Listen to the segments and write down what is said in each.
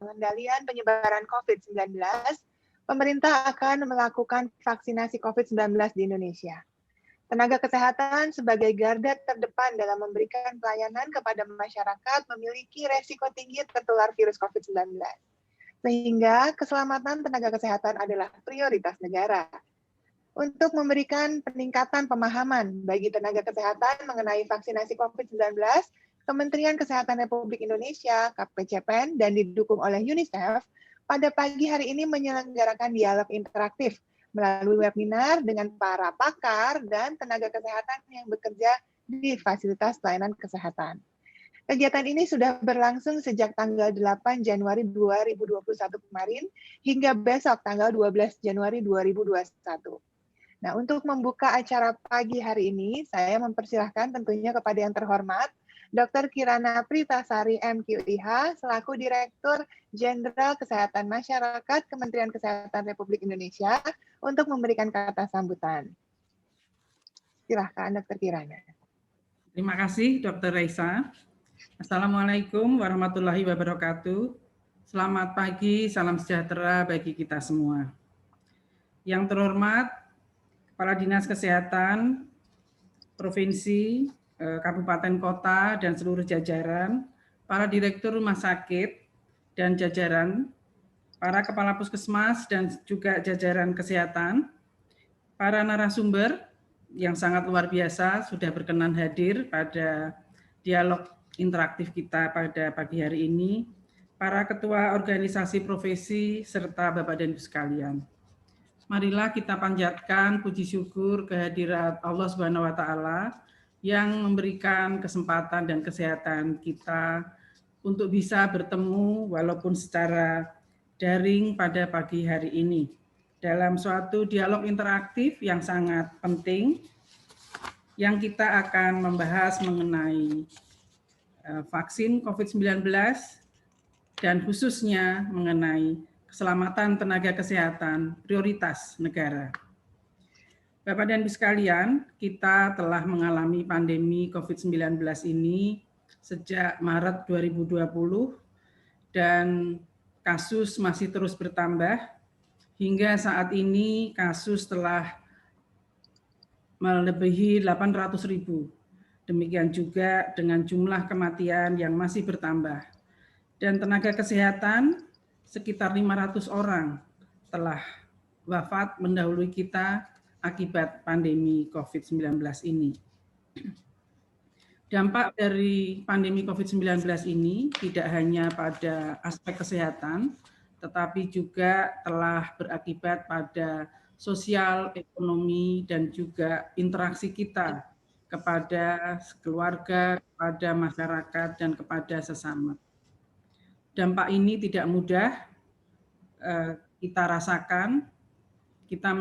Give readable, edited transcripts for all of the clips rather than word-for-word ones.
pengendalian penyebaran COVID-19, pemerintah akan melakukan vaksinasi COVID-19 di Indonesia. Tenaga kesehatan sebagai garda terdepan dalam memberikan pelayanan kepada masyarakat memiliki resiko tinggi tertular virus COVID-19. Sehingga keselamatan tenaga kesehatan adalah prioritas negara. Untuk memberikan peningkatan pemahaman bagi tenaga kesehatan mengenai vaksinasi COVID-19, Kementerian Kesehatan Republik Indonesia, KPCPEN, dan didukung oleh UNICEF, pada pagi hari ini menyelenggarakan dialog interaktif melalui webinar dengan para pakar dan tenaga kesehatan yang bekerja di fasilitas pelayanan kesehatan. Kegiatan ini sudah berlangsung sejak tanggal 8 Januari 2021 kemarin hingga besok tanggal 12 Januari 2021. Nah, untuk membuka acara pagi hari ini, saya mempersilahkan tentunya kepada yang terhormat Dr. Kirana Pritasari MQIH selaku Direktur Jenderal Kesehatan Masyarakat Kementerian Kesehatan Republik Indonesia untuk memberikan kata sambutan. Silahkan Dr. Kirana. Terima kasih Dr. Reisa. Assalamualaikum warahmatullahi wabarakatuh. Selamat pagi, salam sejahtera bagi kita semua. Yang terhormat Kepala Dinas Kesehatan Provinsi, Kabupaten Kota, dan seluruh jajaran, para Direktur Rumah Sakit dan jajaran, para Kepala Puskesmas dan juga jajaran kesehatan, para narasumber yang sangat luar biasa sudah berkenan hadir pada dialog interaktif kita pada pagi hari ini, para ketua organisasi profesi, serta Bapak dan Ibu sekalian. Marilah kita panjatkan puji syukur kehadirat Allah Subhanahu wa Ta'ala yang memberikan kesempatan dan kesehatan kita untuk bisa bertemu walaupun secara daring pada pagi hari ini dalam suatu dialog interaktif yang sangat penting yang kita akan membahas mengenai vaksin COVID-19 dan khususnya mengenai keselamatan tenaga kesehatan prioritas negara. Bapak dan Ibu sekalian, kita telah mengalami pandemi COVID-19 ini sejak Maret 2020 dan kasus masih terus bertambah. Hingga saat ini kasus telah melebihi 800.000. Demikian juga dengan jumlah kematian yang masih bertambah. Dan tenaga kesehatan sekitar 500 orang telah wafat mendahului kita akibat pandemi COVID-19 ini. Dampak dari pandemi COVID-19 ini tidak hanya pada aspek kesehatan, tetapi juga telah berakibat pada sosial, ekonomi, dan juga interaksi kita kepada keluarga, kepada masyarakat, dan kepada sesama. Dampak ini tidak mudah kita rasakan. Kita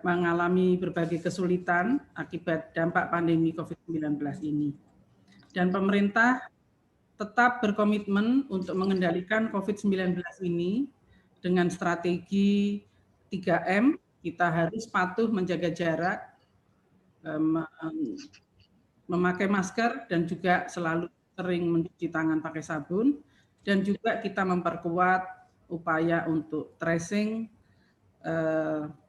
mengalami berbagai kesulitan akibat dampak pandemi COVID-19 ini. Dan pemerintah tetap berkomitmen untuk mengendalikan COVID-19 ini dengan strategi 3M. Kita harus patuh menjaga jarak, memakai masker, dan juga selalu sering mencuci tangan pakai sabun. Dan juga kita memperkuat upaya untuk tracing,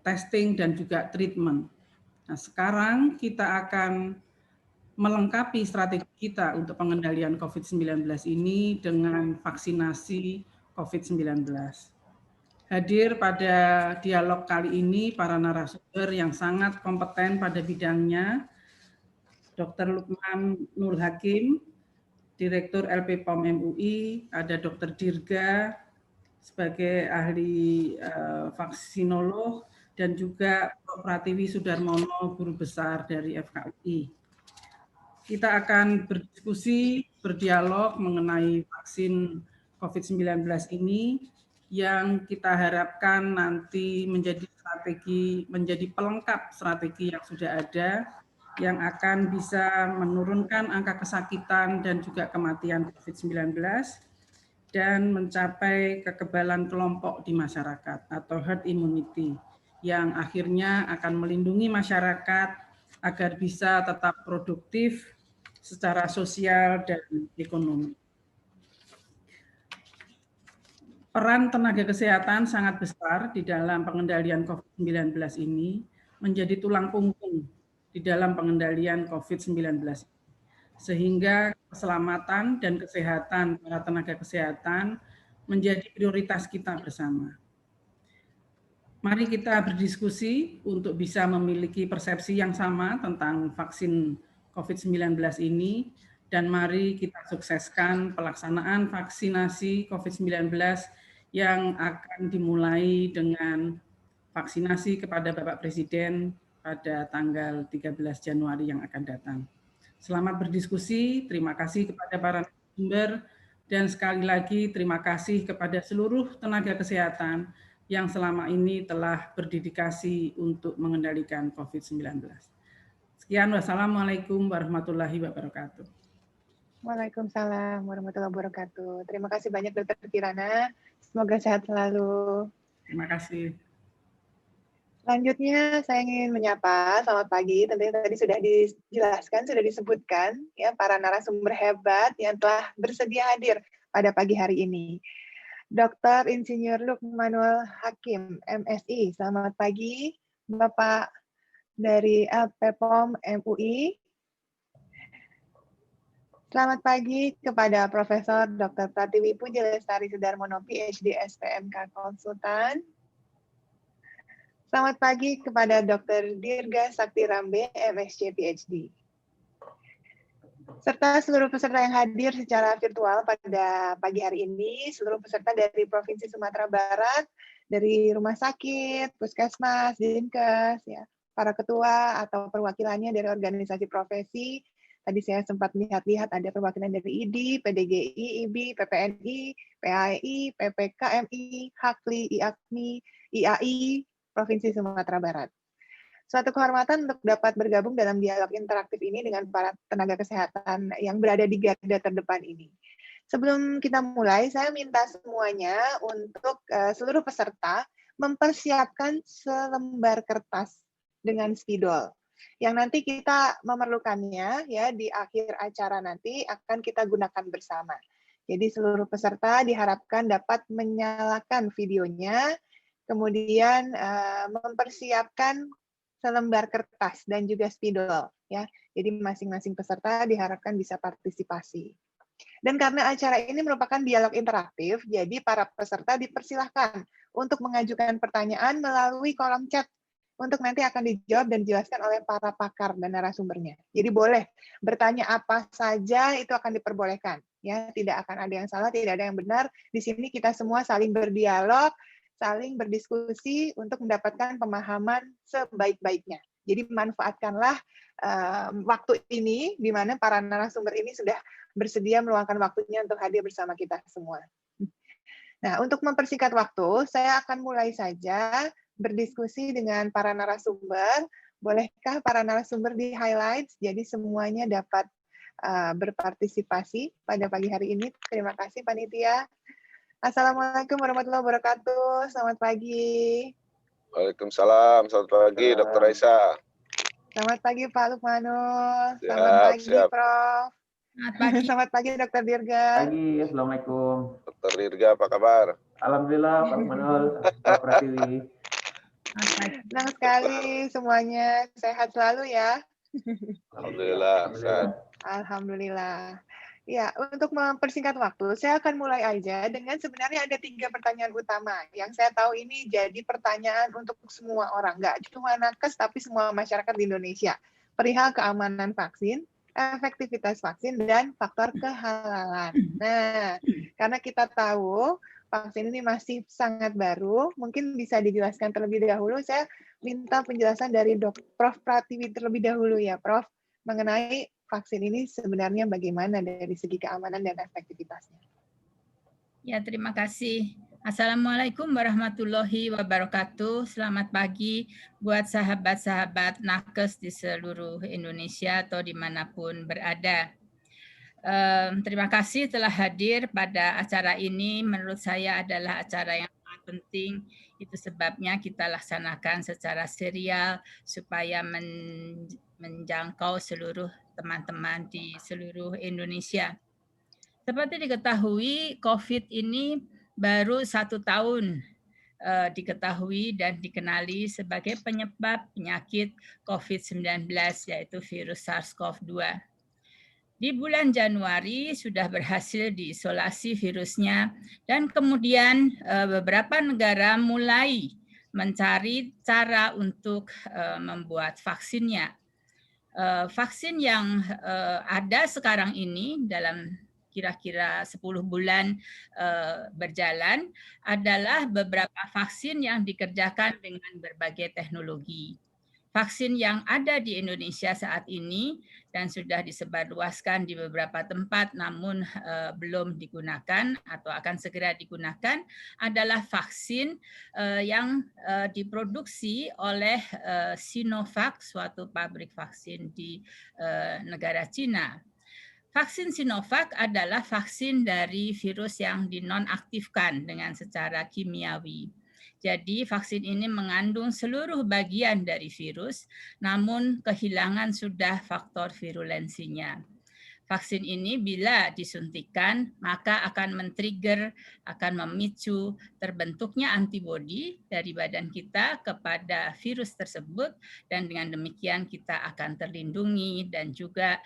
testing, dan juga treatment. Nah, sekarang kita akan melengkapi strategi kita untuk pengendalian COVID-19 ini dengan vaksinasi COVID-19. Hadir pada dialog kali ini para narasumber yang sangat kompeten pada bidangnya, Dr. Lukman Nur Hakim, Direktur LP-POM MUI, ada Dr. Dirga sebagai ahli vaksinolog, dan juga Prof. Pratiwi Sudarmono, Guru Besar dari FKUI. Kita akan berdiskusi, berdialog mengenai vaksin COVID-19 ini yang kita harapkan nanti menjadi strategi, menjadi pelengkap strategi yang sudah ada, yang akan bisa menurunkan angka kesakitan dan juga kematian COVID-19 dan mencapai kekebalan kelompok di masyarakat atau herd immunity yang akhirnya akan melindungi masyarakat agar bisa tetap produktif secara sosial dan ekonomi. Peran tenaga kesehatan sangat besar di dalam pengendalian COVID-19 ini, menjadi tulang punggung di dalam pengendalian COVID-19. Sehingga keselamatan dan kesehatan para tenaga kesehatan menjadi prioritas kita bersama. Mari kita berdiskusi untuk bisa memiliki persepsi yang sama tentang vaksin COVID-19 ini, dan mari kita sukseskan pelaksanaan vaksinasi COVID-19 yang akan dimulai dengan vaksinasi kepada Bapak Presiden pada tanggal 13 Januari yang akan datang. Selamat berdiskusi, terima kasih kepada para narasumber, dan sekali lagi terima kasih kepada seluruh tenaga kesehatan yang selama ini telah berdedikasi untuk mengendalikan COVID-19. Sekian, wassalamualaikum warahmatullahi wabarakatuh. Waalaikumsalam warahmatullahi wabarakatuh. Terima kasih banyak Dr. Kirana. Semoga sehat selalu. Terima kasih. Selanjutnya saya ingin menyapa, selamat pagi, tentunya tadi sudah dijelaskan, sudah disebutkan ya para narasumber hebat yang telah bersedia hadir pada pagi hari ini. Dr. Insinyur Lukmanul Hakim, MSI, selamat pagi, Bapak dari LPPOM MUI. Selamat pagi kepada Profesor Dr. Pratiwi Puji Lestari Sudarmono, PhD, SPMK Konsultan. Selamat pagi kepada Dr. Dirga Sakti Rambe, MSc, PhD. Serta seluruh peserta yang hadir secara virtual pada pagi hari ini, seluruh peserta dari Provinsi Sumatera Barat, dari rumah sakit, puskesmas, dinkes, ya, para ketua atau perwakilannya dari organisasi profesi. Tadi saya sempat lihat-lihat ada perwakilan dari IDI, PDGI, IBI, PPNI, PAI, PPKMI, HAKLI, IAKMI, IAI, Provinsi Sumatera Barat. Suatu kehormatan untuk dapat bergabung dalam dialog interaktif ini dengan para tenaga kesehatan yang berada di garda terdepan ini. Sebelum kita mulai, saya minta semuanya untuk seluruh peserta mempersiapkan selembar kertas dengan spidol yang nanti kita memerlukannya ya di akhir acara nanti akan kita gunakan bersama. Jadi seluruh peserta diharapkan dapat menyalakan videonya, kemudian mempersiapkan selembar kertas dan juga spidol ya. Jadi masing-masing peserta diharapkan bisa partisipasi. Dan karena acara ini merupakan dialog interaktif, jadi para peserta dipersilahkan untuk mengajukan pertanyaan melalui kolom chat untuk nanti akan dijawab dan dijelaskan oleh para pakar dan narasumbernya. Jadi boleh bertanya apa saja, itu akan diperbolehkan. Ya, tidak akan ada yang salah, tidak ada yang benar. Di sini kita semua saling berdialog, saling berdiskusi untuk mendapatkan pemahaman sebaik-baiknya. Jadi manfaatkanlah waktu ini, di mana para narasumber ini sudah bersedia meluangkan waktunya untuk hadir bersama kita semua. Nah, untuk mempersingkat waktu, saya akan mulai saja berdiskusi dengan para narasumber. Bolehkah para narasumber di highlights, jadi semuanya dapat berpartisipasi pada pagi hari ini. Terima kasih, Panitia. Assalamualaikum warahmatullahi wabarakatuh. Selamat pagi. Waalaikumsalam. Selamat pagi, Dr. Raisa. Selamat pagi, Pak Lukmanul. Selamat pagi, Prof. Selamat pagi. Selamat pagi, Dr. Dirga. Pagi, Assalamualaikum. Dr. Dirga, apa kabar? Alhamdulillah, Pak Lukmanul, Pak Pratiwi. Senang sekali semuanya. Sehat selalu ya. Alhamdulillah, sehat. Alhamdulillah. Ya, untuk mempersingkat waktu, saya akan mulai aja dengan sebenarnya ada 3 pertanyaan utama yang saya tahu ini jadi pertanyaan untuk semua orang, nggak cuma nakes tapi semua masyarakat di Indonesia. Perihal keamanan vaksin, efektivitas vaksin, dan faktor kehalalan. Nah, karena kita tahu vaksin ini masih sangat baru, mungkin bisa dijelaskan terlebih dahulu. Saya minta penjelasan dari Prof. Pratiwi terlebih dahulu ya, Prof, mengenai vaksin ini sebenarnya bagaimana dari segi keamanan dan efektivitasnya. Ya, terima kasih. Assalamualaikum warahmatullahi wabarakatuh. Selamat pagi buat sahabat-sahabat nakes di seluruh Indonesia atau dimanapun berada. Terima kasih telah hadir pada acara ini. Menurut saya adalah acara yang sangat penting. Itu sebabnya kita laksanakan secara serial supaya menjangkau seluruh teman-teman di seluruh Indonesia. Seperti diketahui, COVID ini baru 1 tahun diketahui dan dikenali sebagai penyebab penyakit COVID-19, yaitu virus SARS-CoV-2. Di bulan Januari sudah berhasil diisolasi virusnya, dan kemudian beberapa negara mulai mencari cara untuk membuat vaksinnya. Vaksin yang ada sekarang ini dalam kira-kira 10 bulan berjalan adalah beberapa vaksin yang dikerjakan dengan berbagai teknologi. Vaksin yang ada di Indonesia saat ini dan sudah disebarluaskan di beberapa tempat namun belum digunakan atau akan segera digunakan adalah vaksin yang diproduksi oleh Sinovac, suatu pabrik vaksin di negara Cina. Vaksin Sinovac adalah vaksin dari virus yang dinonaktifkan dengan secara kimiawi. Jadi vaksin ini mengandung seluruh bagian dari virus, namun kehilangan sudah faktor virulensinya. Vaksin ini bila disuntikan, maka akan men-trigger, akan memicu terbentuknya antibodi dari badan kita kepada virus tersebut, dan dengan demikian kita akan terlindungi dan juga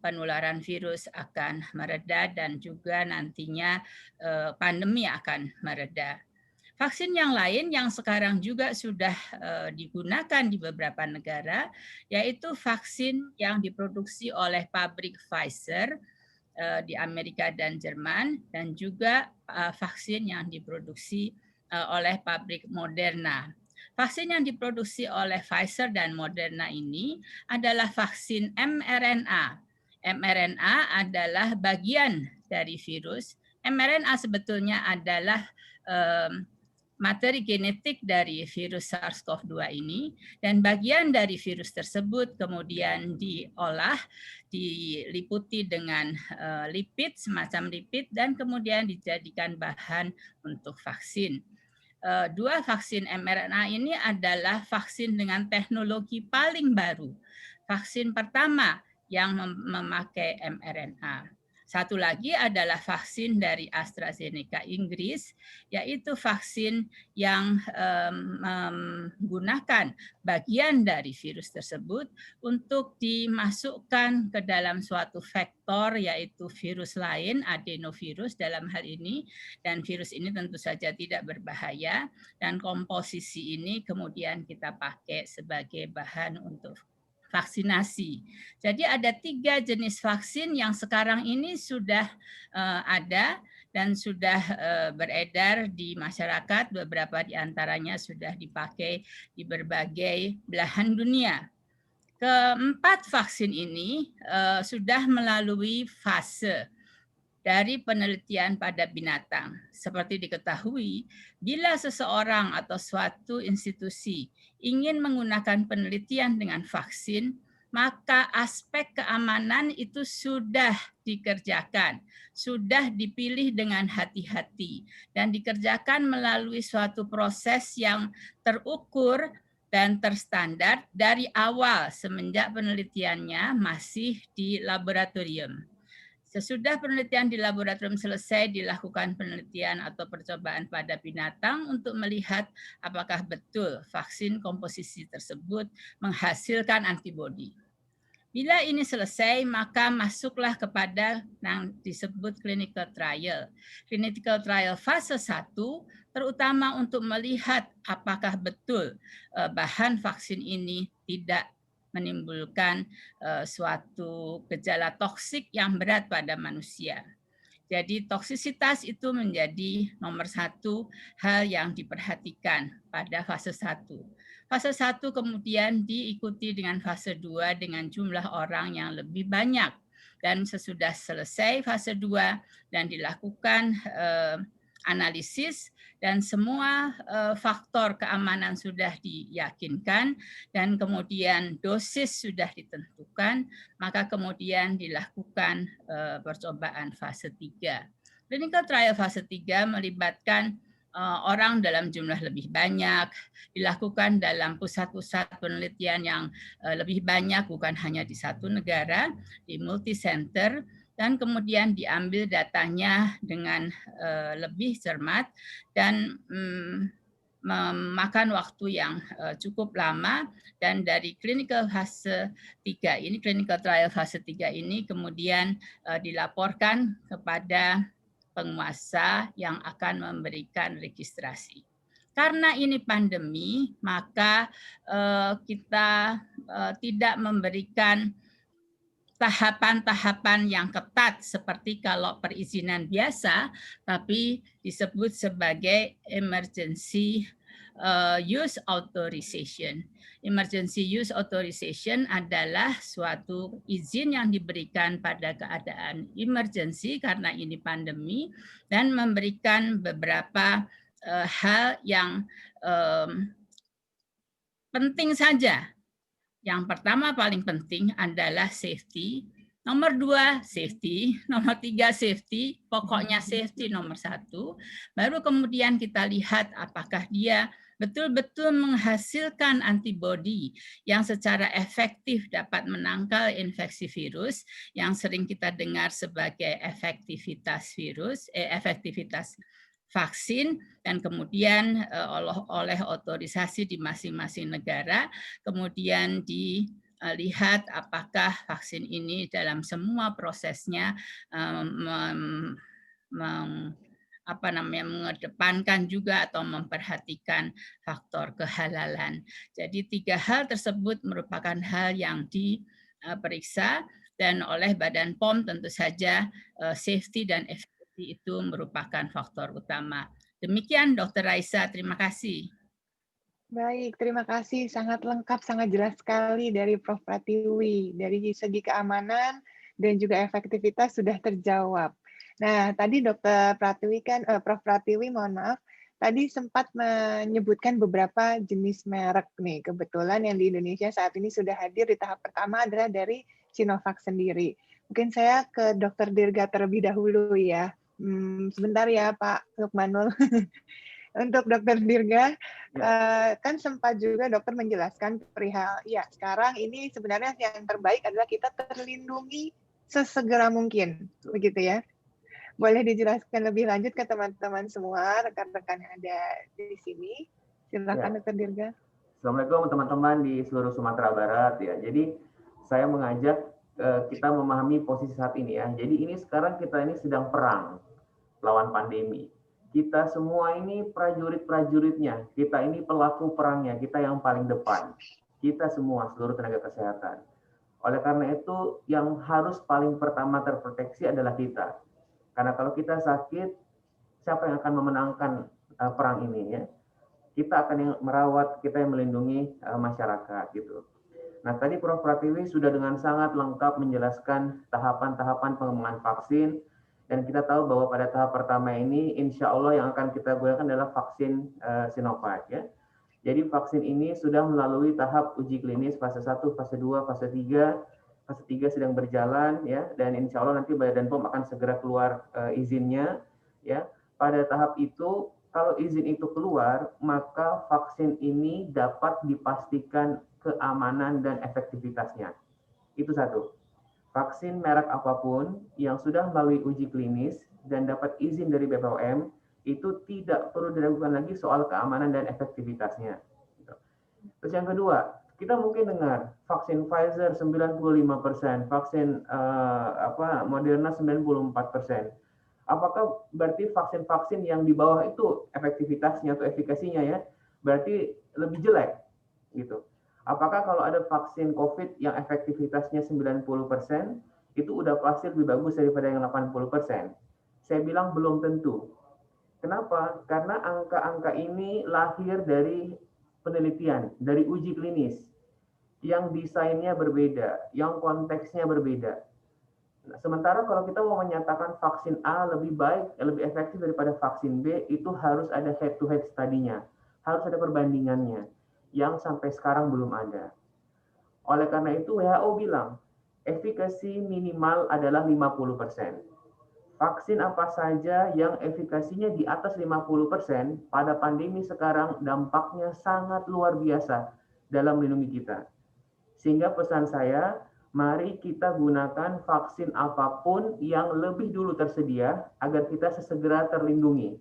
penularan virus akan mereda dan juga nantinya pandemi akan mereda. Vaksin yang lain yang sekarang juga sudah digunakan di beberapa negara, yaitu vaksin yang diproduksi oleh pabrik Pfizer di Amerika dan Jerman, dan juga vaksin yang diproduksi oleh pabrik Moderna. Vaksin yang diproduksi oleh Pfizer dan Moderna ini adalah vaksin mRNA. mRNA adalah bagian dari virus. mRNA sebetulnya adalah materi genetik dari virus SARS-CoV-2 ini, dan bagian dari virus tersebut kemudian diolah, diliputi dengan lipid, semacam lipid, dan kemudian dijadikan bahan untuk vaksin. Dua vaksin mRNA ini adalah vaksin dengan teknologi paling baru. Vaksin pertama yang memakai mRNA. Satu lagi adalah vaksin dari AstraZeneca Inggris, yaitu vaksin yang menggunakan bagian dari virus tersebut untuk dimasukkan ke dalam suatu vektor, yaitu virus lain, adenovirus dalam hal ini, dan virus ini tentu saja tidak berbahaya, dan komposisi ini kemudian kita pakai sebagai bahan untuk vaksinasi. Jadi ada 3 jenis vaksin yang sekarang ini sudah ada dan sudah beredar di masyarakat. Beberapa di antaranya sudah dipakai di berbagai belahan dunia. Keempat vaksin ini sudah melalui fase dari penelitian pada binatang. Seperti diketahui, bila seseorang atau suatu institusi ingin menggunakan penelitian dengan vaksin, maka aspek keamanan itu sudah dikerjakan, sudah dipilih dengan hati-hati, dan dikerjakan melalui suatu proses yang terukur dan terstandar dari awal semenjak penelitiannya masih di laboratorium. Sesudah penelitian di laboratorium selesai, dilakukan penelitian atau percobaan pada binatang untuk melihat apakah betul vaksin komposisi tersebut menghasilkan antibodi. Bila ini selesai, maka masuklah kepada yang disebut clinical trial. Clinical trial fase 1 terutama untuk melihat apakah betul bahan vaksin ini tidak menimbulkan suatu gejala toksik yang berat pada manusia. Jadi toksisitas itu menjadi nomor 1 hal yang diperhatikan pada fase 1. Fase 1 kemudian diikuti dengan fase 2 dengan jumlah orang yang lebih banyak. Dan sesudah selesai fase 2 dan dilakukan analisis dan semua faktor keamanan sudah diyakinkan dan kemudian dosis sudah ditentukan, maka kemudian dilakukan percobaan fase 3. Clinical trial fase 3 melibatkan orang dalam jumlah lebih banyak, dilakukan dalam pusat-pusat penelitian yang lebih banyak, bukan hanya di satu negara, di multi center, dan kemudian diambil datanya dengan lebih cermat dan memakan waktu yang cukup lama, dan dari clinical fase 3 ini, clinical trial fase 3 ini kemudian dilaporkan kepada penguasa yang akan memberikan registrasi. Karena ini pandemi, maka kita tidak memberikan tahapan-tahapan yang ketat seperti kalau perizinan biasa, tapi disebut sebagai emergency use authorization. Emergency use authorization adalah suatu izin yang diberikan pada keadaan emergency karena ini pandemi, dan memberikan beberapa hal yang penting saja. Yang pertama paling penting adalah safety, nomor 2 safety, nomor 3 safety, pokoknya safety nomor 1. Baru kemudian kita lihat apakah dia betul-betul menghasilkan antibodi yang secara efektif dapat menangkal infeksi virus yang sering kita dengar sebagai efektivitas efektivitas vaksin, dan kemudian oleh otorisasi di masing-masing negara, kemudian dilihat apakah vaksin ini dalam semua prosesnya mengedepankan juga atau memperhatikan faktor kehalalan. Jadi 3 hal tersebut merupakan hal yang diperiksa, dan oleh Badan POM tentu saja safety dan efektivitas itu merupakan faktor utama. Demikian Dr. Raisa, terima kasih. Baik, terima kasih. Sangat lengkap, sangat jelas sekali dari Prof. Pratiwi. Dari segi keamanan dan juga efektivitas sudah terjawab. Nah, tadi Dr. Pratiwi Prof. Pratiwi, mohon maaf, tadi sempat menyebutkan beberapa jenis merek nih. Kebetulan yang di Indonesia saat ini sudah hadir di tahap pertama adalah dari Sinovac sendiri. Mungkin saya ke Dr. Dirga terlebih dahulu ya. Sebentar ya Pak Lukmanul. Untuk Dr. Dirga, kan sempat juga dokter menjelaskan perihal, ya sekarang ini sebenarnya yang terbaik adalah kita terlindungi sesegera mungkin, begitu ya. Boleh dijelaskan lebih lanjut ke teman-teman semua, rekan-rekan yang ada di sini. Silakan Dr. Dirga. Assalamualaikum teman-teman di seluruh Sumatera Barat ya. Jadi saya mengajak kita memahami posisi saat ini ya. Jadi ini sekarang kita ini sedang perang lawan pandemi. Kita semua ini prajurit-prajuritnya, kita ini pelaku perangnya, kita yang paling depan. Kita semua, seluruh tenaga kesehatan. Oleh karena itu, yang harus paling pertama terproteksi adalah kita. Karena kalau kita sakit, siapa yang akan memenangkan perang ini ya? Kita akan yang merawat, kita yang melindungi masyarakat gitu. Nah, tadi Prof. Pratiwi sudah dengan sangat lengkap menjelaskan tahapan-tahapan pengembangan vaksin. Dan kita tahu bahwa pada tahap pertama ini, insya Allah yang akan kita gunakan adalah vaksin Sinovac. Ya. Jadi vaksin ini sudah melalui tahap uji klinis fase 1, fase 2, fase 3. Fase 3 sedang berjalan, ya, dan insya Allah nanti Badan POM akan segera keluar izinnya. Ya. Pada tahap itu, kalau izin itu keluar, maka vaksin ini dapat dipastikan keamanan dan efektivitasnya. Itu satu. Vaksin merek apapun yang sudah melalui uji klinis dan dapat izin dari BPOM itu tidak perlu diragukan lagi soal keamanan dan efektivitasnya. Terus yang kedua, kita mungkin dengar vaksin Pfizer 95%, vaksin Moderna 94%. Apakah berarti vaksin-vaksin yang di bawah itu efektivitasnya atau efikasinya ya berarti lebih jelek gitu? Apakah kalau ada vaksin COVID yang efektivitasnya 90%, itu udah pasti lebih bagus daripada yang 80%? Saya bilang belum tentu. Kenapa? Karena angka-angka ini lahir dari penelitian, dari uji klinis, yang desainnya berbeda, yang konteksnya berbeda. Nah, sementara kalau kita mau menyatakan vaksin A lebih baik, lebih efektif daripada vaksin B, itu harus ada head-to-head study-nya, harus ada perbandingannya, yang sampai sekarang belum ada. Oleh karena itu WHO bilang, efikasi minimal adalah 50%. Vaksin apa saja yang efikasinya di atas 50% pada pandemi sekarang dampaknya sangat luar biasa dalam melindungi kita. Sehingga pesan saya, mari kita gunakan vaksin apapun yang lebih dulu tersedia agar kita sesegera terlindungi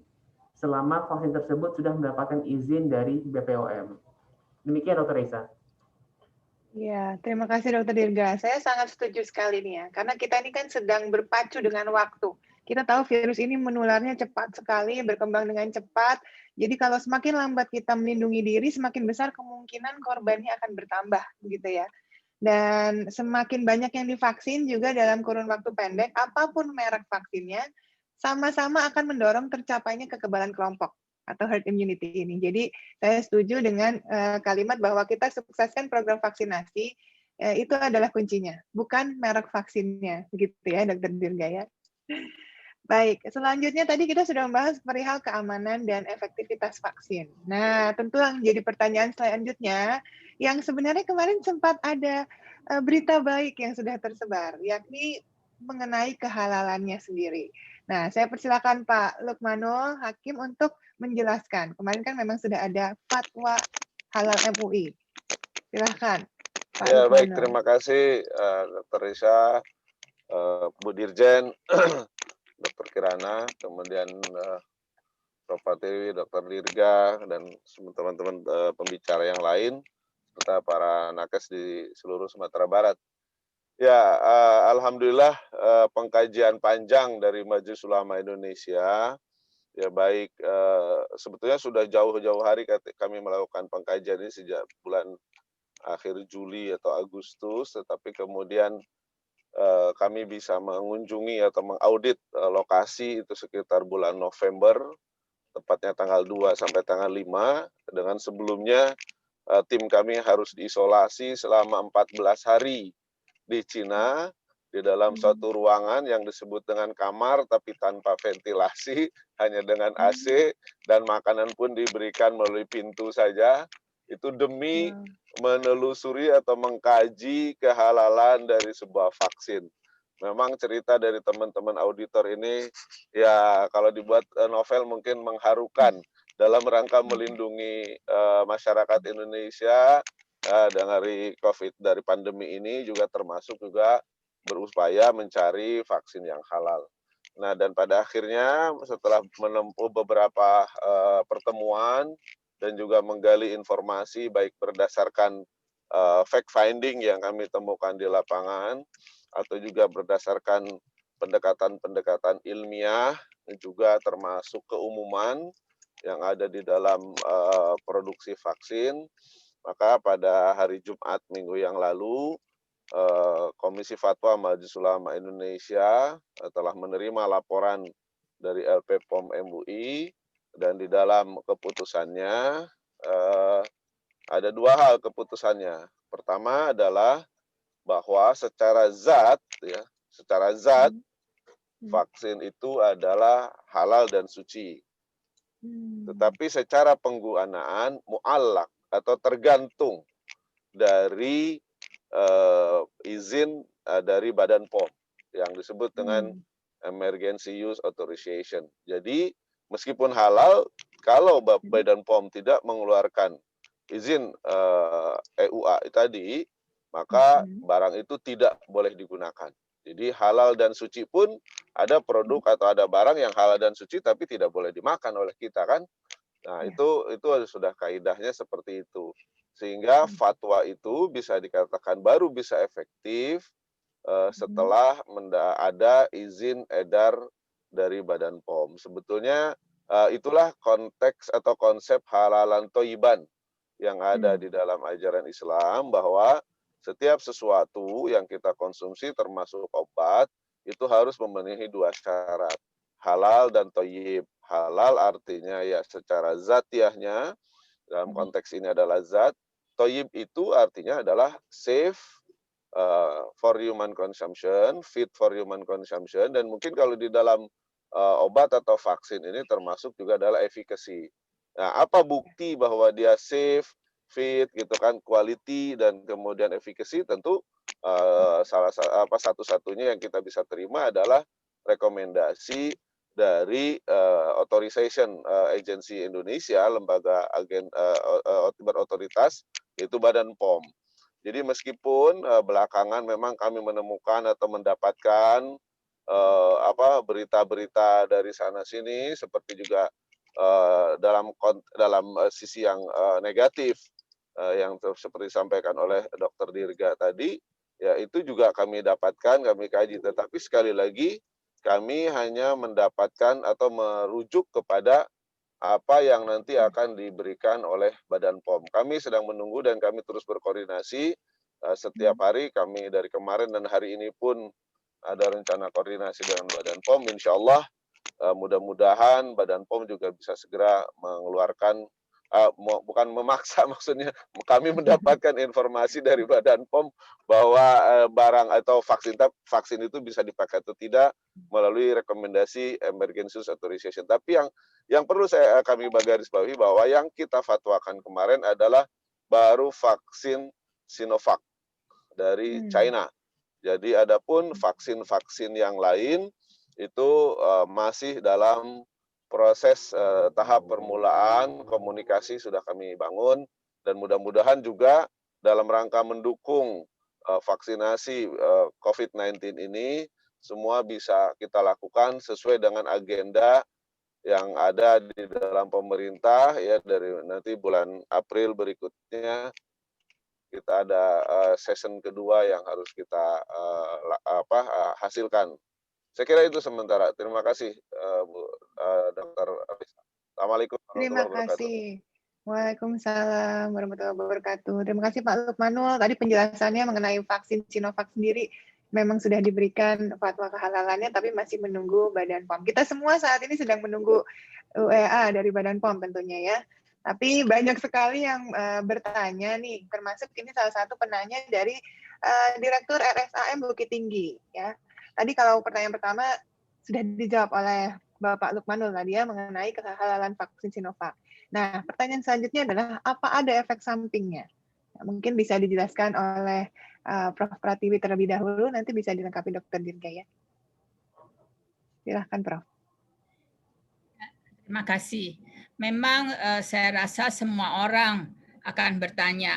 selama vaksin tersebut sudah mendapatkan izin dari BPOM. Demikian Dr. Reisa. Ya, terima kasih Dr. Dirga. Saya sangat setuju sekali nih ya, karena kita ini kan sedang berpacu dengan waktu. Kita tahu virus ini menularnya cepat sekali, berkembang dengan cepat. Jadi kalau semakin lambat kita melindungi diri, semakin besar kemungkinan korbannya akan bertambah, begitu ya. Dan semakin banyak yang divaksin juga dalam kurun waktu pendek, apapun merek vaksinnya, sama-sama akan mendorong tercapainya kekebalan kelompok atau herd immunity ini. Jadi saya setuju dengan kalimat bahwa kita sukseskan program vaksinasi, itu adalah kuncinya, bukan merek vaksinnya, begitu ya Dr. Dirga ya. Baik, selanjutnya tadi kita sudah membahas perihal keamanan dan efektivitas vaksin. Nah, tentu yang jadi pertanyaan selanjutnya, yang sebenarnya kemarin sempat ada berita baik yang sudah tersebar, yakni mengenai kehalalannya sendiri. Nah, saya persilakan Pak Lukmano, Hakim, untuk menjelaskan. Kemarin kan memang sudah ada fatwa halal MUI. Silakan, Pak Ya, Lukmano. baik, terima kasih Dr. Risa, Bu Dirjen, Dr. Kirana, kemudian Prof. Pratiwi, Dr. Dirga, dan teman-teman pembicara yang lain, serta para nakes di seluruh Sumatera Barat. Ya, alhamdulillah pengkajian panjang dari Majelis Ulama Indonesia, ya baik sebetulnya sudah jauh-jauh hari kami melakukan pengkajian ini sejak bulan akhir Juli atau Agustus, tetapi kemudian kami bisa mengunjungi atau mengaudit lokasi itu sekitar bulan November, tepatnya tanggal 2 sampai tanggal 5, dengan sebelumnya tim kami harus diisolasi selama 14 hari di Cina, di dalam suatu ruangan yang disebut dengan kamar tapi tanpa ventilasi, hanya dengan AC, dan makanan pun diberikan melalui pintu saja, itu demi menelusuri atau mengkaji kehalalan dari sebuah vaksin. Memang cerita dari teman-teman auditor ini, ya kalau dibuat novel mungkin mengharukan dalam rangka melindungi masyarakat Indonesia dari COVID, dari pandemi ini, juga termasuk juga berupaya mencari vaksin yang halal. Nah, dan pada akhirnya setelah menempuh beberapa pertemuan dan juga menggali informasi baik berdasarkan fact finding yang kami temukan di lapangan atau juga berdasarkan pendekatan-pendekatan ilmiah, juga termasuk keumuman yang ada di dalam produksi vaksin, maka pada hari Jumat minggu yang lalu, Komisi Fatwa Majelis Ulama Indonesia telah menerima laporan dari LP POM MUI, dan di dalam keputusannya ada dua hal keputusannya. Pertama adalah bahwa secara zat, vaksin itu adalah halal dan suci. Tetapi secara penggunaan mu'allak atau tergantung dari izin dari Badan POM yang disebut dengan Emergency Use Authorization. Jadi meskipun halal, kalau Badan POM tidak mengeluarkan izin EUA tadi, maka barang itu tidak boleh digunakan. Jadi halal dan suci pun ada produk atau ada barang yang halal dan suci tapi tidak boleh dimakan oleh kita kan. Nah, itu sudah kaidahnya seperti itu. Sehingga fatwa itu bisa dikatakan baru bisa efektif setelah ada izin edar dari Badan POM. Sebetulnya itulah konteks atau konsep halalan toyiban yang ada di dalam ajaran Islam, bahwa setiap sesuatu yang kita konsumsi termasuk obat itu harus memenuhi dua syarat, halal dan toyib. Halal artinya ya secara zatiahnya, dalam konteks ini adalah zat. Toyib itu artinya adalah safe for human consumption, fit for human consumption, dan mungkin kalau di dalam obat atau vaksin ini termasuk juga adalah efficacy. Nah, apa bukti bahwa dia safe, fit, gitu kan, quality, dan kemudian efficacy? Tentu satu-satunya yang kita bisa terima adalah rekomendasi dari authorization agency Indonesia, lembaga agen berotoritas, yaitu Badan POM. Jadi meskipun belakangan memang kami menemukan atau mendapatkan berita-berita dari sana sini, seperti juga dalam sisi yang negatif yang seperti disampaikan oleh Dr. Dirga tadi, ya itu juga kami dapatkan, kami kaji. Tetapi sekali lagi kami hanya mendapatkan atau merujuk kepada apa yang nanti akan diberikan oleh Badan POM. Kami sedang menunggu dan kami terus berkoordinasi setiap hari. Kami dari kemarin dan hari ini pun ada rencana koordinasi dengan Badan POM. Insya Allah mudah-mudahan Badan POM juga bisa segera mengeluarkan, bukan memaksa, maksudnya kami mendapatkan informasi dari Badan POM bahwa barang atau vaksin itu bisa dipakai atau tidak melalui rekomendasi emergency use authorization. Tapi yang perlu kami garis bawahi bahwa yang kita fatwakan kemarin adalah baru vaksin Sinovac dari China. Jadi adapun vaksin-vaksin yang lain itu masih dalam proses tahap permulaan, komunikasi sudah kami bangun, dan mudah-mudahan juga dalam rangka mendukung vaksinasi COVID-19 ini semua bisa kita lakukan sesuai dengan agenda yang ada di dalam pemerintah, ya, dari nanti bulan April berikutnya kita ada season kedua yang harus kita hasilkan. Saya kira itu sementara. Terima kasih, Bu Dr. Arisa. Assalamualaikum Terima warahmatullahi wabarakatuh. kasih. Waalaikumsalam warahmatullahi wabarakatuh. Terima kasih Pak Lukmanul. Tadi penjelasannya mengenai vaksin Sinovac sendiri memang sudah diberikan fatwa kehalalannya, tapi masih menunggu Badan POM. Kita semua saat ini sedang menunggu UEA dari Badan POM tentunya ya. Tapi banyak sekali yang bertanya nih, termasuk ini salah satu penanya dari Direktur RSAM Bukit Tinggi. Ya. Tadi kalau pertanyaan pertama sudah dijawab oleh Bapak Lukmanul tadi ya mengenai kehalalan vaksin Sinovac. Nah, pertanyaan selanjutnya adalah apa ada efek sampingnya? Nah, mungkin bisa dijelaskan oleh Prof. Pratiwi terlebih dahulu, nanti bisa dilengkapi Dr. Dirga ya. Silahkan Prof. Terima kasih. Memang saya rasa semua orang akan bertanya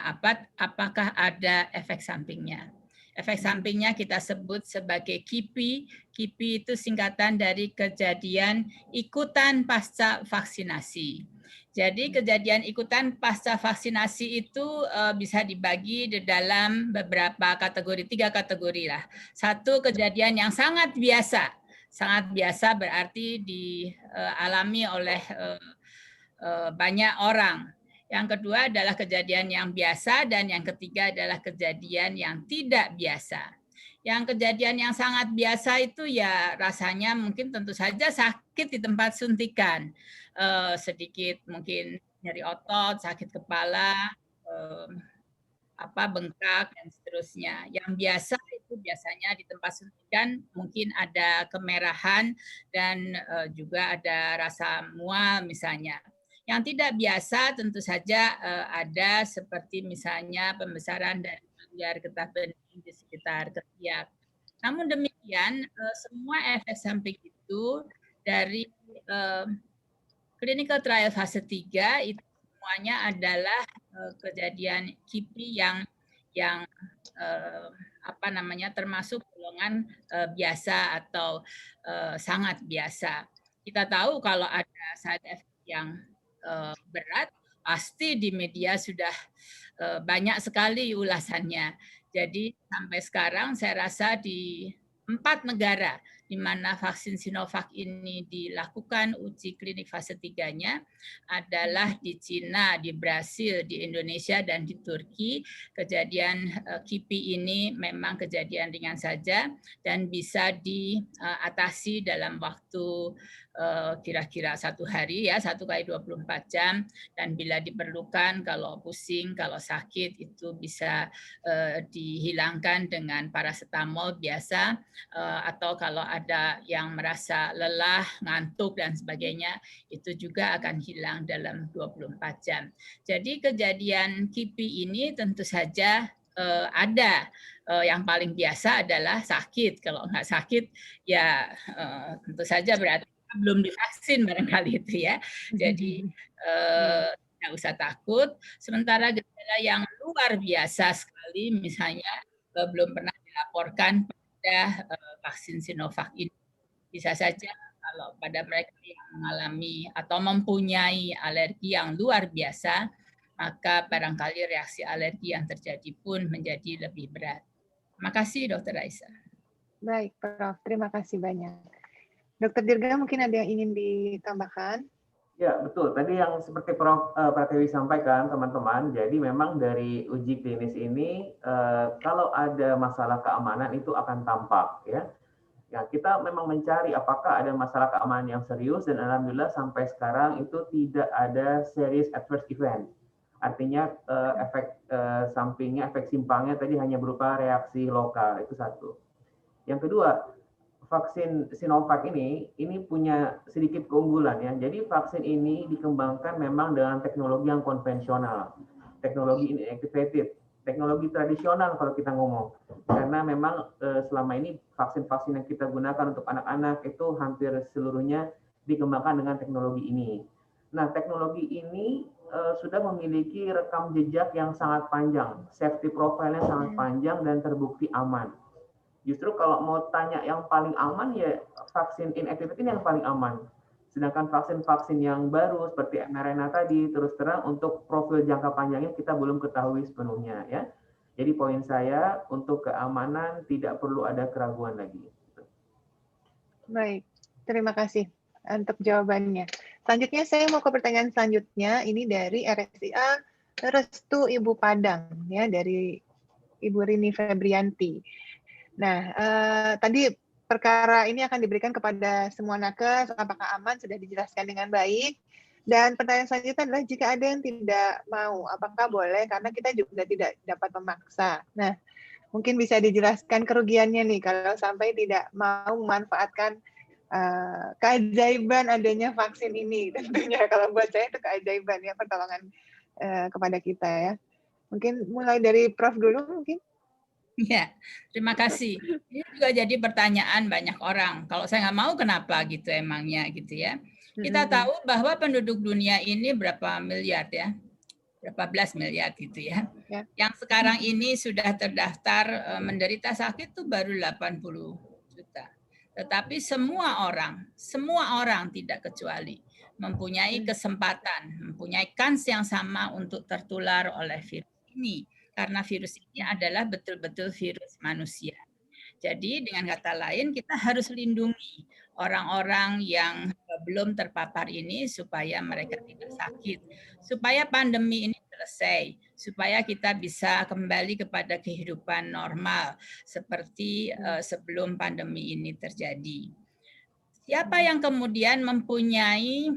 apakah ada efek sampingnya. Efek sampingnya kita sebut sebagai KIPI. KIPI itu singkatan dari kejadian ikutan pasca vaksinasi. Jadi kejadian ikutan pasca vaksinasi itu bisa dibagi di dalam beberapa kategori, 3 kategori lah. Satu, kejadian yang sangat biasa. Sangat biasa berarti dialami oleh banyak orang. Yang kedua adalah kejadian yang biasa, dan yang ketiga adalah kejadian yang tidak biasa. Yang kejadian yang sangat biasa itu ya rasanya mungkin tentu saja sakit di tempat suntikan, sedikit mungkin nyeri otot, sakit kepala, bengkak dan seterusnya. Yang biasa itu biasanya di tempat suntikan mungkin ada kemerahan dan juga ada rasa mual misalnya. Yang tidak biasa tentu saja ada seperti misalnya pembesaran dari biliar, getah bening di sekitar ketiak. Namun demikian semua efek samping itu dari clinical trial fase 3 itu semuanya adalah kejadian KIPI yang termasuk golongan biasa atau sangat biasa. Kita tahu kalau ada side effect yang berat, pasti di media sudah banyak sekali ulasannya. Jadi sampai sekarang saya rasa di 4 negara di mana vaksin Sinovac ini dilakukan uji klinik fase 3-nya adalah di Cina, di Brasil, di Indonesia, dan di Turki. Kejadian KIPI ini memang kejadian ringan saja dan bisa diatasi dalam waktu kira-kira 1 hari ya, 1 kali 24 jam, dan bila diperlukan kalau pusing, kalau sakit itu bisa dihilangkan dengan paracetamol biasa, atau kalau ada yang merasa lelah, ngantuk dan sebagainya itu juga akan hilang dalam 24 jam. Jadi kejadian KIPI ini tentu saja ada. Yang paling biasa adalah sakit. Kalau nggak sakit ya tentu saja berarti belum divaksin barangkali itu ya. Jadi tidak usah takut. Sementara gejala yang luar biasa sekali kali misalnya belum pernah dilaporkan pada vaksin Sinovac ini. Bisa saja kalau pada mereka yang mengalami atau mempunyai alergi yang luar biasa, maka barangkali reaksi alergi yang terjadi pun menjadi lebih berat. Terima kasih, Dr. Raisa. Baik, Prof. Terima kasih banyak. Dr. Dirga, mungkin ada yang ingin ditambahkan? Ya, betul. Tadi yang seperti Prof. Pratiwi sampaikan, teman-teman, jadi memang dari uji klinis ini, kalau ada masalah keamanan itu akan tampak, ya. Ya, kita memang mencari apakah ada masalah keamanan yang serius, dan alhamdulillah sampai sekarang itu tidak ada serious adverse event. Artinya efek sampingnya, efek simpangnya tadi hanya berupa reaksi lokal, itu satu. Yang kedua, vaksin Sinovac ini punya sedikit keunggulan, ya. Jadi vaksin ini dikembangkan memang dengan teknologi yang konvensional, teknologi inactivated, teknologi tradisional kalau kita ngomong. Karena memang selama ini vaksin-vaksin yang kita gunakan untuk anak-anak itu hampir seluruhnya dikembangkan dengan teknologi ini. Nah, teknologi ini sudah memiliki rekam jejak yang sangat panjang, safety profile-nya sangat panjang dan terbukti aman. Justru kalau mau tanya yang paling aman, ya vaksin inactivated yang paling aman. Sedangkan vaksin-vaksin yang baru seperti mRNA tadi, terus terang untuk profil jangka panjangnya kita belum ketahui sepenuhnya, ya. Jadi poin saya untuk keamanan tidak perlu ada keraguan lagi. Baik, terima kasih untuk jawabannya. Selanjutnya saya mau ke pertanyaan selanjutnya. Ini dari RSIA Restu Ibu Padang, ya, dari Ibu Rini Febrianti. Nah, tadi perkara ini akan diberikan kepada semua nakes, apakah aman, sudah dijelaskan dengan baik. Dan pertanyaan selanjutnya adalah jika ada yang tidak mau, apakah boleh? Karena kita juga tidak dapat memaksa. Nah, mungkin bisa dijelaskan kerugiannya nih kalau sampai tidak mau memanfaatkan keajaiban adanya vaksin ini. Tentunya kalau buat saya itu keajaiban, ya, pertolongan kepada kita, ya. Mungkin mulai dari Prof dulu mungkin. Ya, terima kasih. Ini juga jadi pertanyaan banyak orang. Kalau saya nggak mau, kenapa gitu emangnya gitu ya. Kita tahu bahwa penduduk dunia ini berapa miliar ya, berapa belas miliar gitu ya. Yang sekarang ini sudah terdaftar menderita sakit itu baru 80 juta. Tetapi semua orang tidak kecuali mempunyai kesempatan, mempunyai kans yang sama untuk tertular oleh virus ini. Karena virus ini adalah betul-betul virus manusia. Jadi dengan kata lain kita harus lindungi orang-orang yang belum terpapar ini supaya mereka tidak sakit, supaya pandemi ini selesai, supaya kita bisa kembali kepada kehidupan normal seperti sebelum pandemi ini terjadi. Siapa yang kemudian mempunyai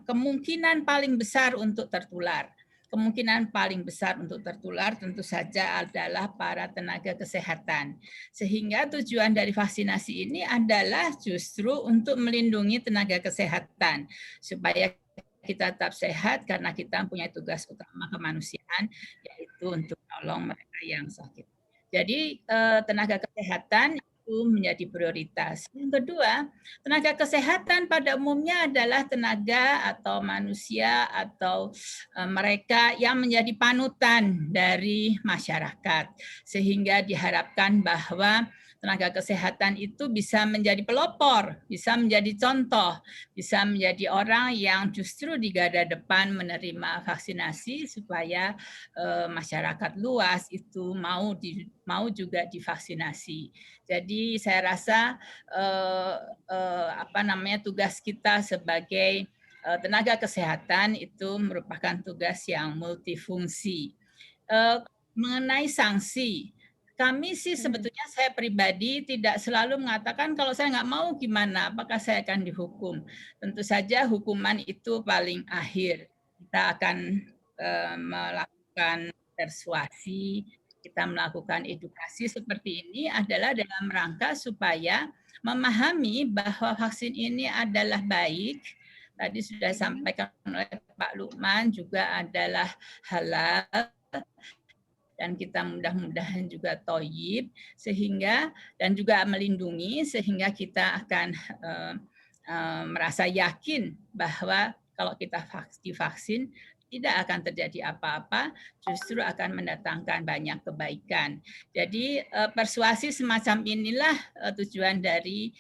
kemungkinan paling besar untuk tertular? Kemungkinan paling besar untuk tertular tentu saja adalah para tenaga kesehatan. Sehingga tujuan dari vaksinasi ini adalah justru untuk melindungi tenaga kesehatan supaya kita tetap sehat karena kita punya tugas utama kemanusiaan yaitu untuk menolong mereka yang sakit. Jadi tenaga kesehatan menjadi prioritas. Yang kedua, tenaga kesehatan pada umumnya adalah tenaga atau manusia atau mereka yang menjadi panutan dari masyarakat. Sehingga diharapkan bahwa tenaga kesehatan itu bisa menjadi pelopor, bisa menjadi contoh, bisa menjadi orang yang justru di garda depan menerima vaksinasi supaya masyarakat luas itu mau juga divaksinasi. Jadi saya rasa tugas kita sebagai tenaga kesehatan itu merupakan tugas yang multifungsi. Mengenai sanksi, kami sih sebetulnya saya pribadi tidak selalu mengatakan kalau saya nggak mau gimana, apakah saya akan dihukum. Tentu saja hukuman itu paling akhir. Kita akan melakukan persuasi, kita melakukan edukasi seperti ini adalah dalam rangka supaya memahami bahwa vaksin ini adalah baik. Tadi sudah disampaikan oleh Pak Lukman juga adalah halal. Dan kita mudah-mudahan juga thayyib sehingga dan juga melindungi sehingga kita akan merasa yakin bahwa kalau kita divaksin tidak akan terjadi apa-apa, justru akan mendatangkan banyak kebaikan. Jadi persuasi semacam inilah tujuan dari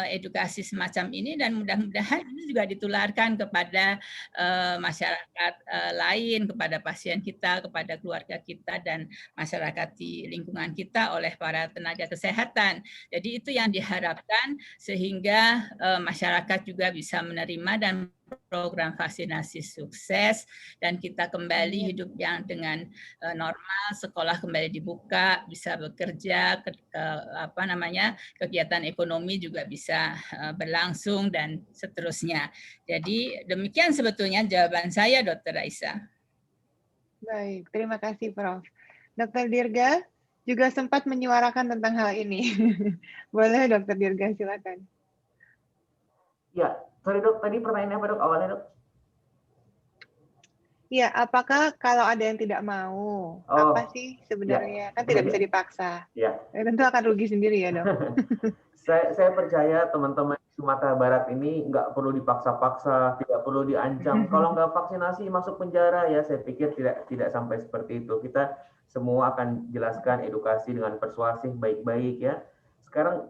edukasi semacam ini, dan mudah-mudahan ini juga ditularkan kepada masyarakat lain, kepada pasien kita, kepada keluarga kita, dan masyarakat di lingkungan kita oleh para tenaga kesehatan. Jadi itu yang diharapkan sehingga masyarakat juga bisa menerima dan program vaksinasi sukses, dan kita kembali hidup yang dengan normal, sekolah kembali dibuka, bisa bekerja, kegiatan ekonomi juga bisa berlangsung dan seterusnya. Jadi demikian sebetulnya jawaban saya, Dr. Raisa. Baik, terima kasih Prof. Dr. Dirga juga sempat menyuarakan tentang hal ini. Boleh Dr. Dirga, silakan. Ya, sorry dok, tadi pertanyaannya apa dok awalnya dok? Ya, apakah kalau ada yang tidak mau, apa sih sebenarnya? Kan tidak bisa dipaksa. Ya. Tentu akan rugi sendiri ya dok. Saya percaya teman-teman di Sumatera Barat ini nggak perlu dipaksa-paksa, tidak perlu diancam. Kalau nggak vaksinasi masuk penjara ya, saya pikir tidak sampai seperti itu. Kita semua akan jelaskan edukasi dengan persuasif baik-baik ya. Sekarang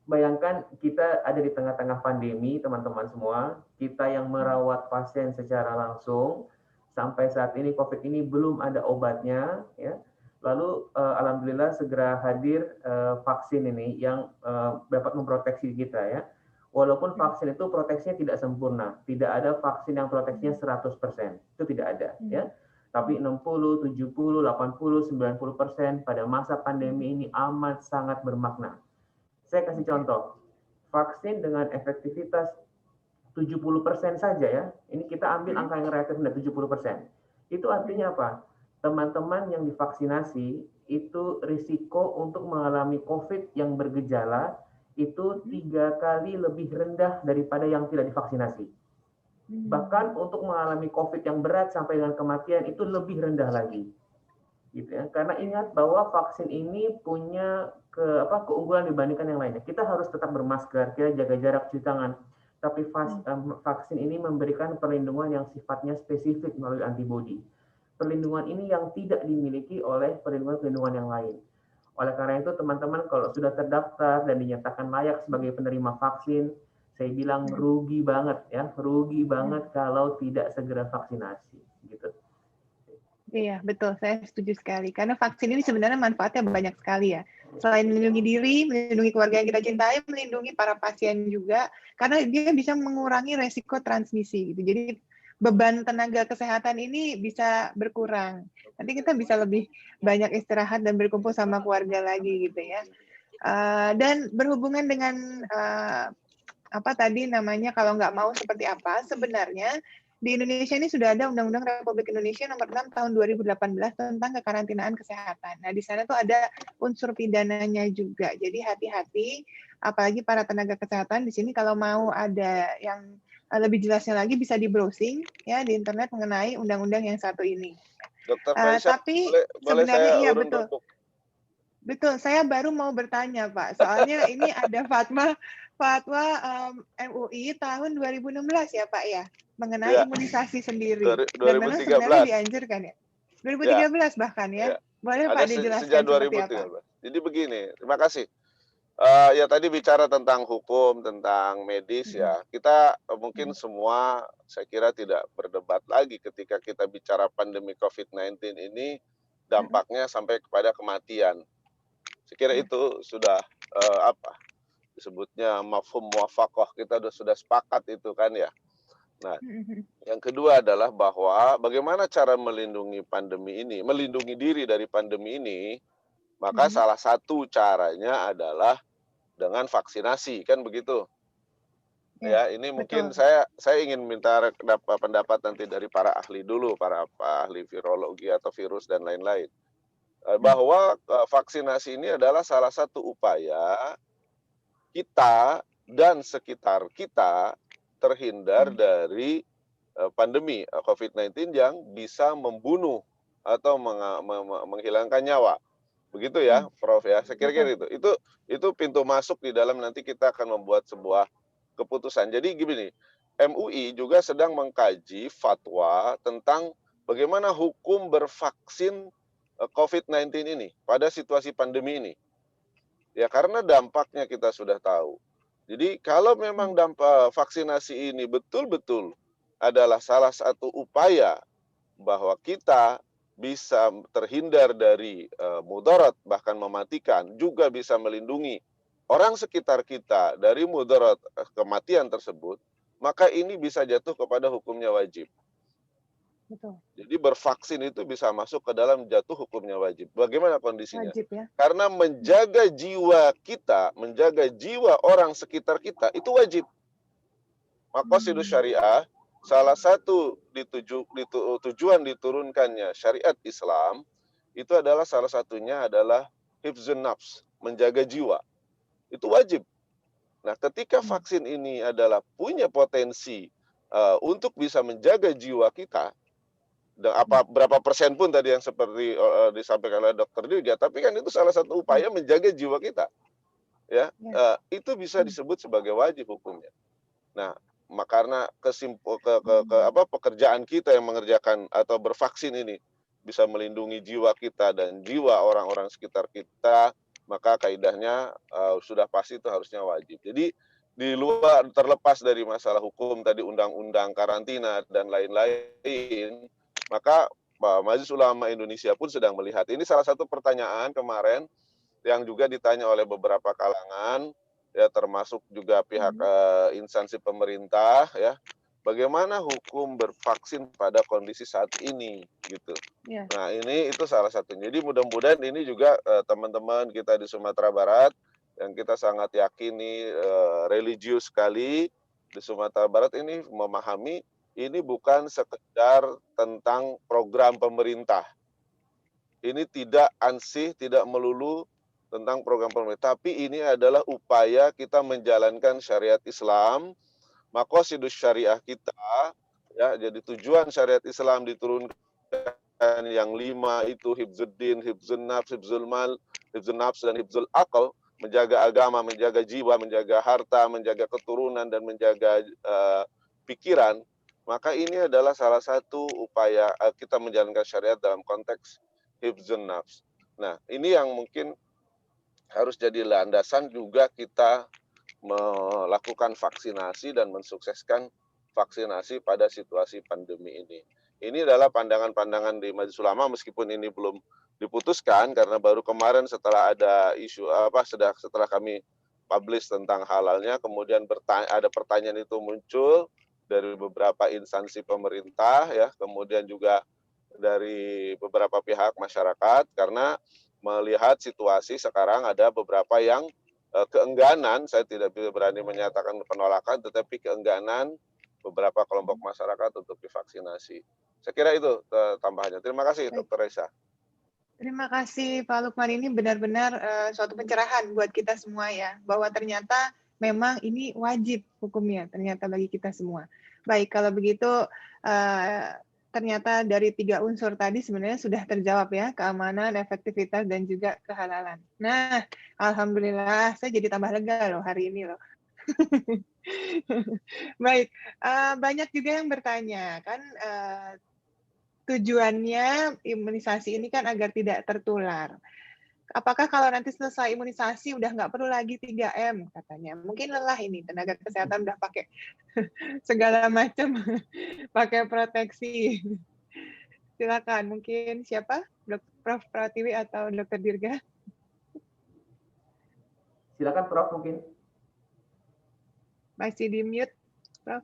bayangkan kita ada di tengah-tengah pandemi, teman-teman semua. Kita yang merawat pasien secara langsung, sampai saat ini COVID ini belum ada obatnya, ya. Lalu alhamdulillah segera hadir vaksin ini yang dapat memproteksi kita ya. Walaupun vaksin itu proteksinya tidak sempurna, tidak ada vaksin yang proteksinya 100%, itu tidak ada ya. Tapi 60, 70, 80, 90% pada masa pandemi ini amat sangat bermakna. Saya kasih contoh, vaksin dengan efektivitas 70% saja ya. Ini kita ambil angka yang relatif rendah 70%. Itu artinya apa? Teman-teman yang divaksinasi itu risiko untuk mengalami COVID yang bergejala itu 3 kali lebih rendah daripada yang tidak divaksinasi. Bahkan untuk mengalami COVID yang berat sampai dengan kematian itu lebih rendah lagi. Gitu ya. Karena ingat bahwa vaksin ini punya keunggulan dibandingkan yang lainnya. Kita harus tetap bermasker, kita jaga jarak, cuci tangan. Tapi vaksin ini memberikan perlindungan yang sifatnya spesifik melalui antibodi. Perlindungan ini yang tidak dimiliki oleh perlindungan-perlindungan yang lain. Oleh karena itu, teman-teman kalau sudah terdaftar dan dinyatakan layak sebagai penerima vaksin, saya bilang rugi banget ya, rugi banget kalau tidak segera vaksinasi. Gitu. Iya, betul. Saya setuju sekali. Karena vaksin ini sebenarnya manfaatnya banyak sekali ya. Selain melindungi diri, melindungi keluarga yang kita cintai, melindungi para pasien juga. Karena dia bisa mengurangi resiko transmisi. Gitu. Jadi beban tenaga kesehatan ini bisa berkurang. Nanti kita bisa lebih banyak istirahat dan berkumpul sama keluarga lagi gitu ya. Dan berhubungan dengan apa tadi namanya kalau nggak mau seperti apa, sebenarnya di Indonesia ini sudah ada Undang-Undang Republik Indonesia nomor 6 tahun 2018 tentang kekarantinaan kesehatan. Nah, di sana tuh ada unsur pidananya juga. Jadi hati-hati, apalagi para tenaga kesehatan di sini kalau mau ada yang lebih jelasnya lagi bisa di browsing ya di internet mengenai undang-undang yang satu ini. Dr. Faisal, Tapi boleh sebenarnya saya iya urun betul. dulu? Betul, saya baru mau bertanya Pak. Soalnya ini ada fatwa MUI tahun 2016 ya Pak ya, mengenai imunisasi sendiri. 2013. Dan memang sebenarnya dianjurkan ya. 2013 bahkan ya. Boleh ada Pak dijelaskan sejak seperti 2013. apa? Jadi begini, terima kasih. Ya tadi bicara tentang hukum, tentang medis ya. Kita mungkin semua saya kira tidak berdebat lagi ketika kita bicara pandemi COVID-19 ini dampaknya sampai kepada kematian. Saya kira itu sudah disebutnya mafhum muwafaqah, kita sudah sepakat itu kan ya. Nah, yang kedua adalah bahwa bagaimana cara melindungi pandemi ini, melindungi diri dari pandemi ini, maka salah satu caranya adalah dengan vaksinasi, kan begitu. Ya, ini mungkin saya ingin minta pendapat nanti dari para ahli dulu, para ahli virologi atau virus dan lain-lain. Bahwa vaksinasi ini adalah salah satu upaya kita dan sekitar kita terhindar dari pandemi COVID-19 yang bisa membunuh atau menghilangkan nyawa. Begitu ya, Prof ya. Saya kira itu pintu masuk di dalam nanti kita akan membuat sebuah keputusan. Jadi gini, MUI juga sedang mengkaji fatwa tentang bagaimana hukum bervaksin COVID-19 ini pada situasi pandemi ini. Ya karena dampaknya kita sudah tahu. Jadi kalau memang dampak vaksinasi ini betul-betul adalah salah satu upaya bahwa kita bisa terhindar dari mudarat bahkan mematikan, juga bisa melindungi orang sekitar kita dari mudarat kematian tersebut, maka ini bisa jatuh kepada hukumnya wajib. Betul. Jadi bervaksin itu bisa masuk ke dalam jatuh hukumnya wajib. Bagaimana kondisinya? Wajib ya. Karena menjaga jiwa kita, menjaga jiwa orang sekitar kita itu wajib. Maqasidus syariah, salah satu tujuan diturunkannya syariat Islam itu adalah salah satunya adalah hifzun nafs, menjaga jiwa. Itu wajib. Nah, ketika vaksin ini adalah punya potensi untuk bisa menjaga jiwa kita, dan berapa persen pun tadi yang seperti disampaikan oleh Dr. Dirga, tapi kan itu salah satu upaya menjaga jiwa kita, ya, itu bisa disebut sebagai wajib hukumnya. Nah, karena pekerjaan kita yang mengerjakan atau bervaksin ini bisa melindungi jiwa kita dan jiwa orang-orang sekitar kita, maka kaidahnya sudah pasti itu harusnya wajib. Jadi di luar terlepas dari masalah hukum tadi, undang-undang karantina dan lain-lain, maka Majelis Ulama Indonesia pun sedang melihat. Ini salah satu pertanyaan kemarin yang juga ditanya oleh beberapa kalangan, ya termasuk juga pihak instansi pemerintah, ya, bagaimana hukum bervaksin pada kondisi saat ini, gitu. Yeah. Nah ini itu salah satunya. Jadi mudah-mudahan ini juga teman-teman kita di Sumatera Barat yang kita sangat yakini religius sekali di Sumatera Barat ini memahami ini bukan sekedar tentang program pemerintah. Ini tidak ansih, tidak melulu tentang program pemerintah, tapi ini adalah upaya kita menjalankan syariat Islam, maqasidus syariah kita, ya. Jadi tujuan syariat Islam diturunkan yang 5 itu hifzuddin, hifzun nafs, hifzul mal, hifzun nafs dan hifzul aql, menjaga agama, menjaga jiwa, menjaga harta, menjaga keturunan dan menjaga pikiran. Maka ini adalah salah satu upaya kita menjalankan syariat dalam konteks hifzun nafs. Nah, ini yang mungkin harus jadi landasan juga kita melakukan vaksinasi dan mensukseskan vaksinasi pada situasi pandemi ini. Ini adalah pandangan-pandangan di Majelis Ulama, meskipun ini belum diputuskan karena baru kemarin setelah ada isu setelah kami publish tentang halalnya, kemudian ada pertanyaan itu muncul dari beberapa instansi pemerintah, ya, kemudian juga dari beberapa pihak masyarakat, karena melihat situasi sekarang ada beberapa yang keengganan, saya tidak berani menyatakan penolakan, tetapi keengganan beberapa kelompok masyarakat untuk divaksinasi. Saya kira itu tambahannya. Terima kasih, Dr. Reza. Terima kasih Pak Lukman, ini benar-benar suatu pencerahan buat kita semua ya, bahwa ternyata memang ini wajib hukumnya ternyata bagi kita semua. Baik, kalau begitu ternyata dari 3 unsur tadi sebenarnya sudah terjawab ya, keamanan, efektivitas, dan juga kehalalan. Nah, alhamdulillah saya jadi tambah lega loh hari ini loh. Baik, banyak juga yang bertanya kan, tujuannya imunisasi ini kan agar tidak tertular. Apakah kalau nanti selesai imunisasi udah nggak perlu lagi 3M katanya? Mungkin lelah ini, tenaga kesehatan udah pakai segala macam, pakai proteksi. Silakan, mungkin siapa? Prof. Pratiwi atau Dr. Dirga? Silakan Prof mungkin. Masih di mute, Prof.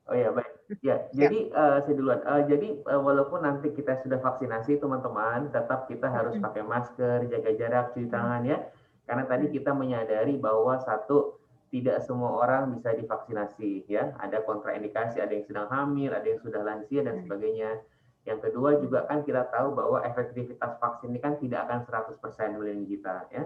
Oh ya, baik. Ya, jadi saya duluan. Jadi walaupun nanti kita sudah vaksinasi, teman-teman, tetap kita harus pakai masker, jaga jarak, cuci tangan ya. Karena tadi kita menyadari bahwa satu, tidak semua orang bisa divaksinasi ya. Ada kontraindikasi, ada yang sedang hamil, ada yang sudah lansia dan sebagainya. Yang kedua juga kan kita tahu bahwa efektivitas vaksin ini kan tidak akan 100% melindungi kita ya.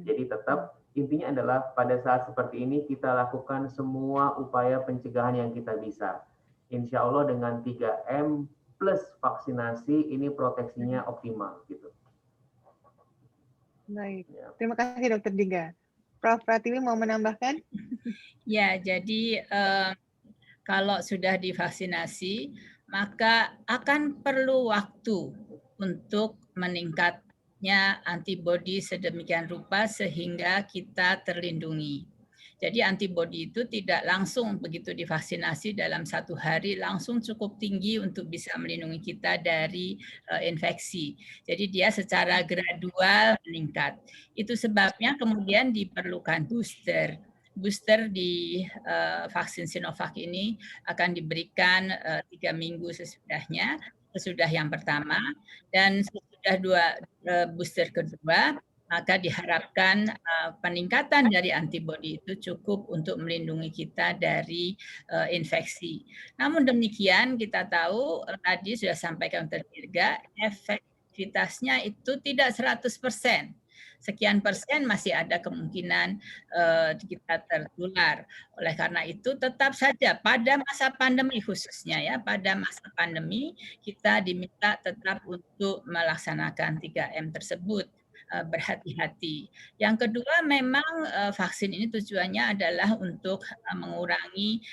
Jadi tetap intinya adalah pada saat seperti ini kita lakukan semua upaya pencegahan yang kita bisa. Insya Allah dengan 3M plus vaksinasi ini proteksinya optimal gitu. Baik, terima kasih Dr. Dirga. Prof. Pratiwi mau menambahkan? Ya, jadi kalau sudah divaksinasi, maka akan perlu waktu untuk meningkatnya antibodi sedemikian rupa sehingga kita terlindungi. Jadi antibodi itu tidak langsung begitu divaksinasi dalam 1 hari langsung cukup tinggi untuk bisa melindungi kita dari infeksi. Jadi dia secara gradual meningkat. Itu sebabnya kemudian diperlukan booster. Booster di vaksin Sinovac ini akan diberikan 3 minggu sesudahnya, sesudah yang pertama, dan sesudah booster kedua, maka diharapkan peningkatan dari antibodi itu cukup untuk melindungi kita dari infeksi. Namun demikian kita tahu tadi sudah sampaikan Dr. Dirga, efektivitasnya itu tidak 100%. Sekian persen masih ada kemungkinan kita tertular. Oleh karena itu tetap saja pada masa pandemi khususnya ya, pada masa pandemi kita diminta tetap untuk melaksanakan 3M tersebut. Berhati-hati. Yang kedua memang vaksin ini tujuannya adalah untuk mengurangi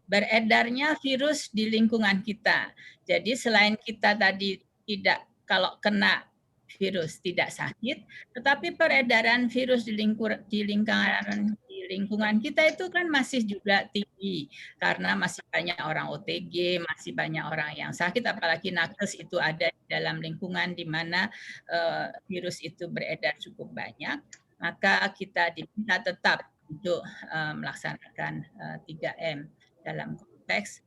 beredarnya virus di lingkungan kita. Jadi selain kita tadi tidak kalau kena virus tidak sakit, tetapi peredaran virus di lingkungan kita itu kan masih juga tinggi karena masih banyak orang OTG, masih banyak orang yang sakit, apalagi nakes itu ada di dalam lingkungan di mana virus itu beredar cukup banyak, maka kita diminta tetap untuk melaksanakan 3M dalam konteks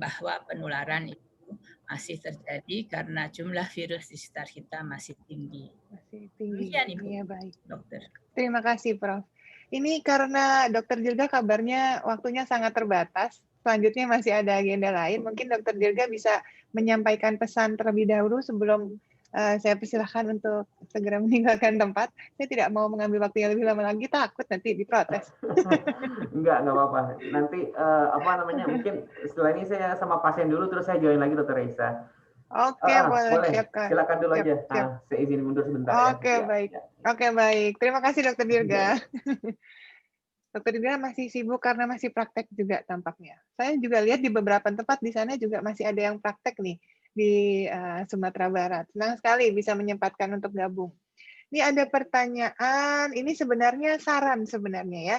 bahwa penularan itu masih terjadi karena jumlah virus di sekitar kita masih tinggi. Masih tinggi. Demikian, Ibu. Iya, baik. Dokter. Terima kasih, Prof. Ini karena Dokter Dirga kabarnya waktunya sangat terbatas. Selanjutnya masih ada agenda lain. Mungkin Dokter Dirga bisa menyampaikan pesan terlebih dahulu sebelum saya persilahkan untuk segera meninggalkan tempat. Saya tidak mau mengambil waktu yang lebih lama lagi, takut nanti diprotes. Enggak apa-apa. Nanti mungkin setelah ini saya sama pasien dulu, terus saya join lagi Dr. Reisa. Oke, boleh. Siapkan. Silakan dulu Siap, aja. siap. Saya izin mundur sebentar. Oke, ya. Baik. Ya. Oke, baik. Terima kasih Dokter Dirga. Dokter Dirga masih sibuk karena masih praktek juga tampaknya. Saya juga lihat di beberapa tempat di sana juga masih ada yang praktek nih di Sumatera Barat. Senang sekali bisa menyempatkan untuk gabung. Ini ada pertanyaan, ini sebenarnya saran sebenarnya ya,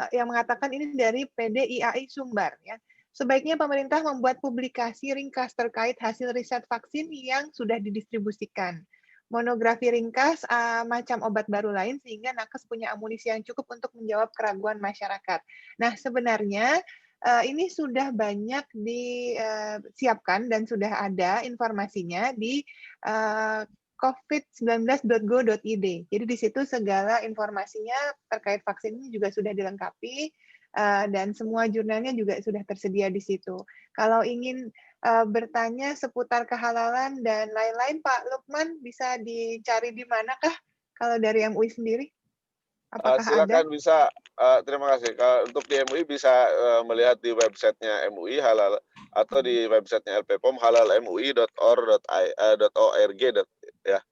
yang mengatakan ini dari PDIAI Sumbar ya. Sebaiknya pemerintah membuat publikasi ringkas terkait hasil riset vaksin yang sudah didistribusikan. Monografi ringkas macam obat baru lain sehingga nakes punya amunisi yang cukup untuk menjawab keraguan masyarakat. Nah, sebenarnya ini sudah banyak disiapkan dan sudah ada informasinya di covid19.go.id. Jadi di situ segala informasinya terkait vaksin ini juga sudah dilengkapi dan semua jurnalnya juga sudah tersedia di situ. Kalau ingin bertanya seputar kehalalan dan lain-lain, Pak Lukman bisa dicari di manakah kalau dari MUI sendiri? Apakah silakan ada? Bisa, terima kasih. Kalau untuk di MUI bisa melihat di websitenya MUI halal atau di websitenya LPPOM halalmui.org ya,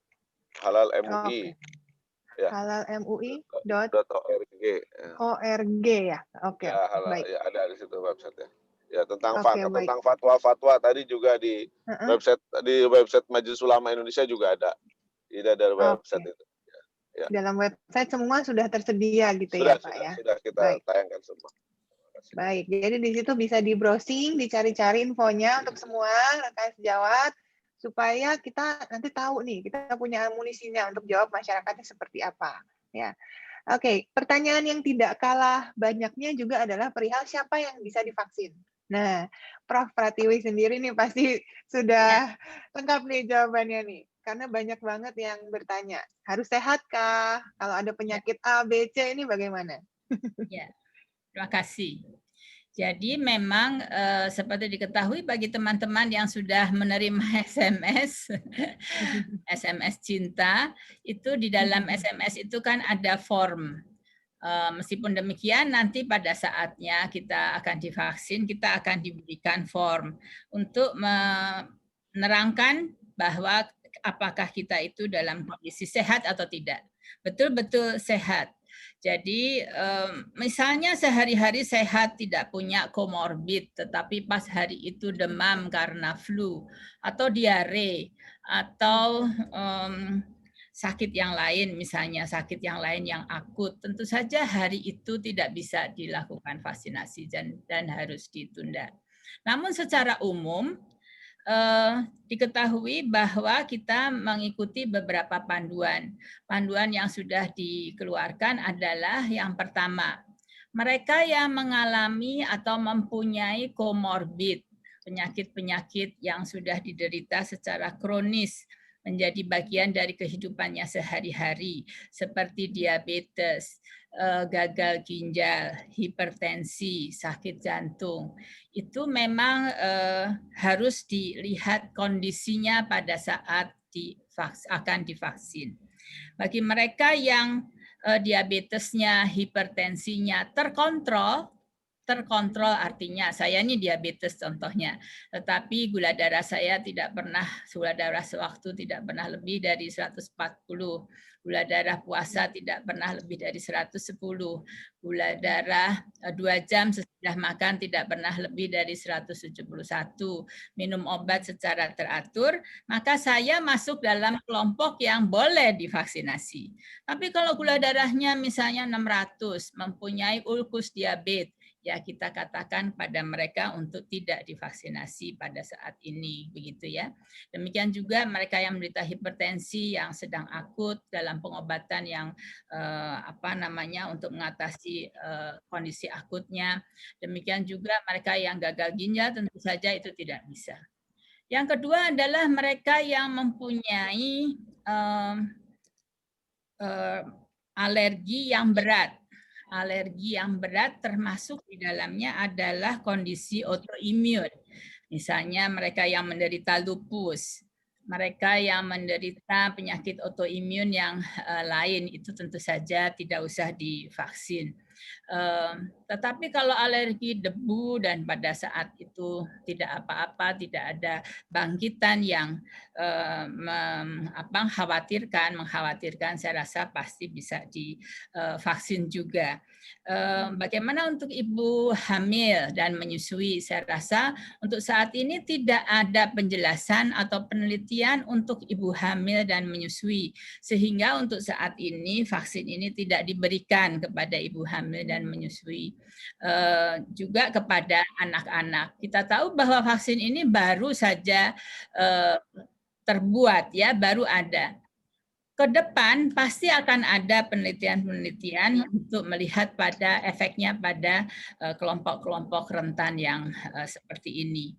halal MUI. Ya. halalmui.org ya. Oke, ya, baik. Ya, ada di situ websitenya. Ya, tentang fatwa-fatwa tadi juga di website Majelis Ulama Indonesia juga ada. Tidak ada website itu. Ya. Dalam website semua sudah tersedia gitu sudah, ya, Pak ya. Sudah kita tayangkan semua. Baik, jadi di situ bisa di browsing, dicari-cari infonya untuk semua rekan sejawat supaya kita nanti tahu nih kita punya amunisinya untuk jawab masyarakatnya seperti apa. Ya, oke. Pertanyaan yang tidak kalah banyaknya juga adalah perihal siapa yang bisa divaksin. Nah, Prof. Pratiwi sendiri nih pasti sudah lengkap nih jawabannya nih. Karena banyak banget yang bertanya, harus sehatkah? Kalau ada penyakit A, B, C, ini bagaimana? Ya, terima kasih. Jadi memang seperti diketahui bagi teman-teman yang sudah menerima SMS cinta, itu di dalam SMS itu kan ada form. Meskipun demikian nanti pada saatnya kita akan divaksin, kita akan diberikan form untuk menerangkan bahwa apakah kita itu dalam kondisi sehat atau tidak. Betul-betul sehat. Jadi misalnya sehari-hari sehat tidak punya komorbid, tetapi pas hari itu demam karena flu atau diare atau sakit yang lain, misalnya sakit yang lain yang akut, tentu saja hari itu tidak bisa dilakukan vaksinasi dan harus ditunda. Namun secara umum diketahui bahwa kita mengikuti beberapa panduan. Panduan yang sudah dikeluarkan adalah yang pertama, mereka yang mengalami atau mempunyai komorbid, penyakit-penyakit yang sudah diderita secara kronis, menjadi bagian dari kehidupannya sehari-hari, seperti diabetes, gagal ginjal, hipertensi, sakit jantung. Itu memang harus dilihat kondisinya pada saat akan divaksin. Bagi mereka yang diabetesnya, hipertensinya terkontrol artinya saya ini diabetes contohnya, tetapi gula darah saya tidak pernah, gula darah sewaktu tidak pernah lebih dari 140, gula darah puasa tidak pernah lebih dari 110, gula darah 2 jam sesudah makan tidak pernah lebih dari 171, minum obat secara teratur, maka saya masuk dalam kelompok yang boleh divaksinasi. Tapi kalau gula darahnya misalnya 600, mempunyai ulkus diabetes, ya kita katakan pada mereka untuk tidak divaksinasi pada saat ini, begitu ya. Demikian juga mereka yang menderita hipertensi yang sedang akut dalam pengobatan yang untuk mengatasi kondisi akutnya. Demikian juga mereka yang gagal ginjal tentu saja itu tidak bisa. Yang kedua adalah mereka yang mempunyai alergi yang berat. Alergi yang berat termasuk di dalamnya adalah kondisi autoimun. Misalnya mereka yang menderita lupus, mereka yang menderita penyakit autoimun yang lain, itu tentu saja tidak usah divaksin. Tetapi kalau alergi debu dan pada saat itu tidak apa-apa, tidak ada bangkitan yang mengkhawatirkan, saya rasa pasti bisa divaksin juga. Bagaimana untuk ibu hamil dan menyusui? Saya rasa untuk saat ini tidak ada penjelasan atau penelitian untuk ibu hamil dan menyusui, sehingga untuk saat ini vaksin ini tidak diberikan kepada ibu hamil dan menyusui. Juga kepada anak-anak. Kita tahu bahwa vaksin ini baru saja terbuat, ya, baru ada. Ke depan pasti akan ada penelitian-penelitian untuk melihat pada efeknya pada kelompok-kelompok rentan yang seperti ini.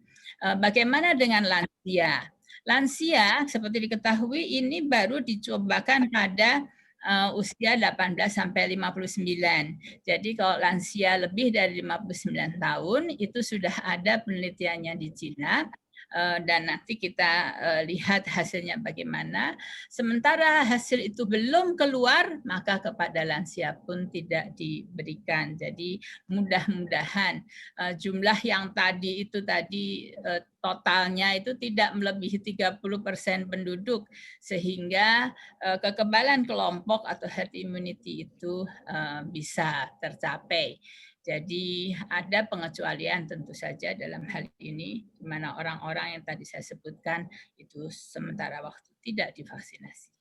Bagaimana dengan lansia? Lansia seperti diketahui ini baru dicobakan pada usia 18 sampai 59. Jadi kalau lansia lebih dari 59 tahun itu sudah ada penelitiannya di Cina. Dan nanti kita lihat hasilnya bagaimana. Sementara hasil itu belum keluar, maka kepada lansia pun tidak diberikan. Jadi mudah-mudahan jumlah yang tadi itu totalnya itu tidak melebihi 30% penduduk, sehingga kekebalan kelompok atau herd immunity itu bisa tercapai. Jadi ada pengecualian tentu saja dalam hal ini, di mana orang-orang yang tadi saya sebutkan itu sementara waktu tidak divaksinasi.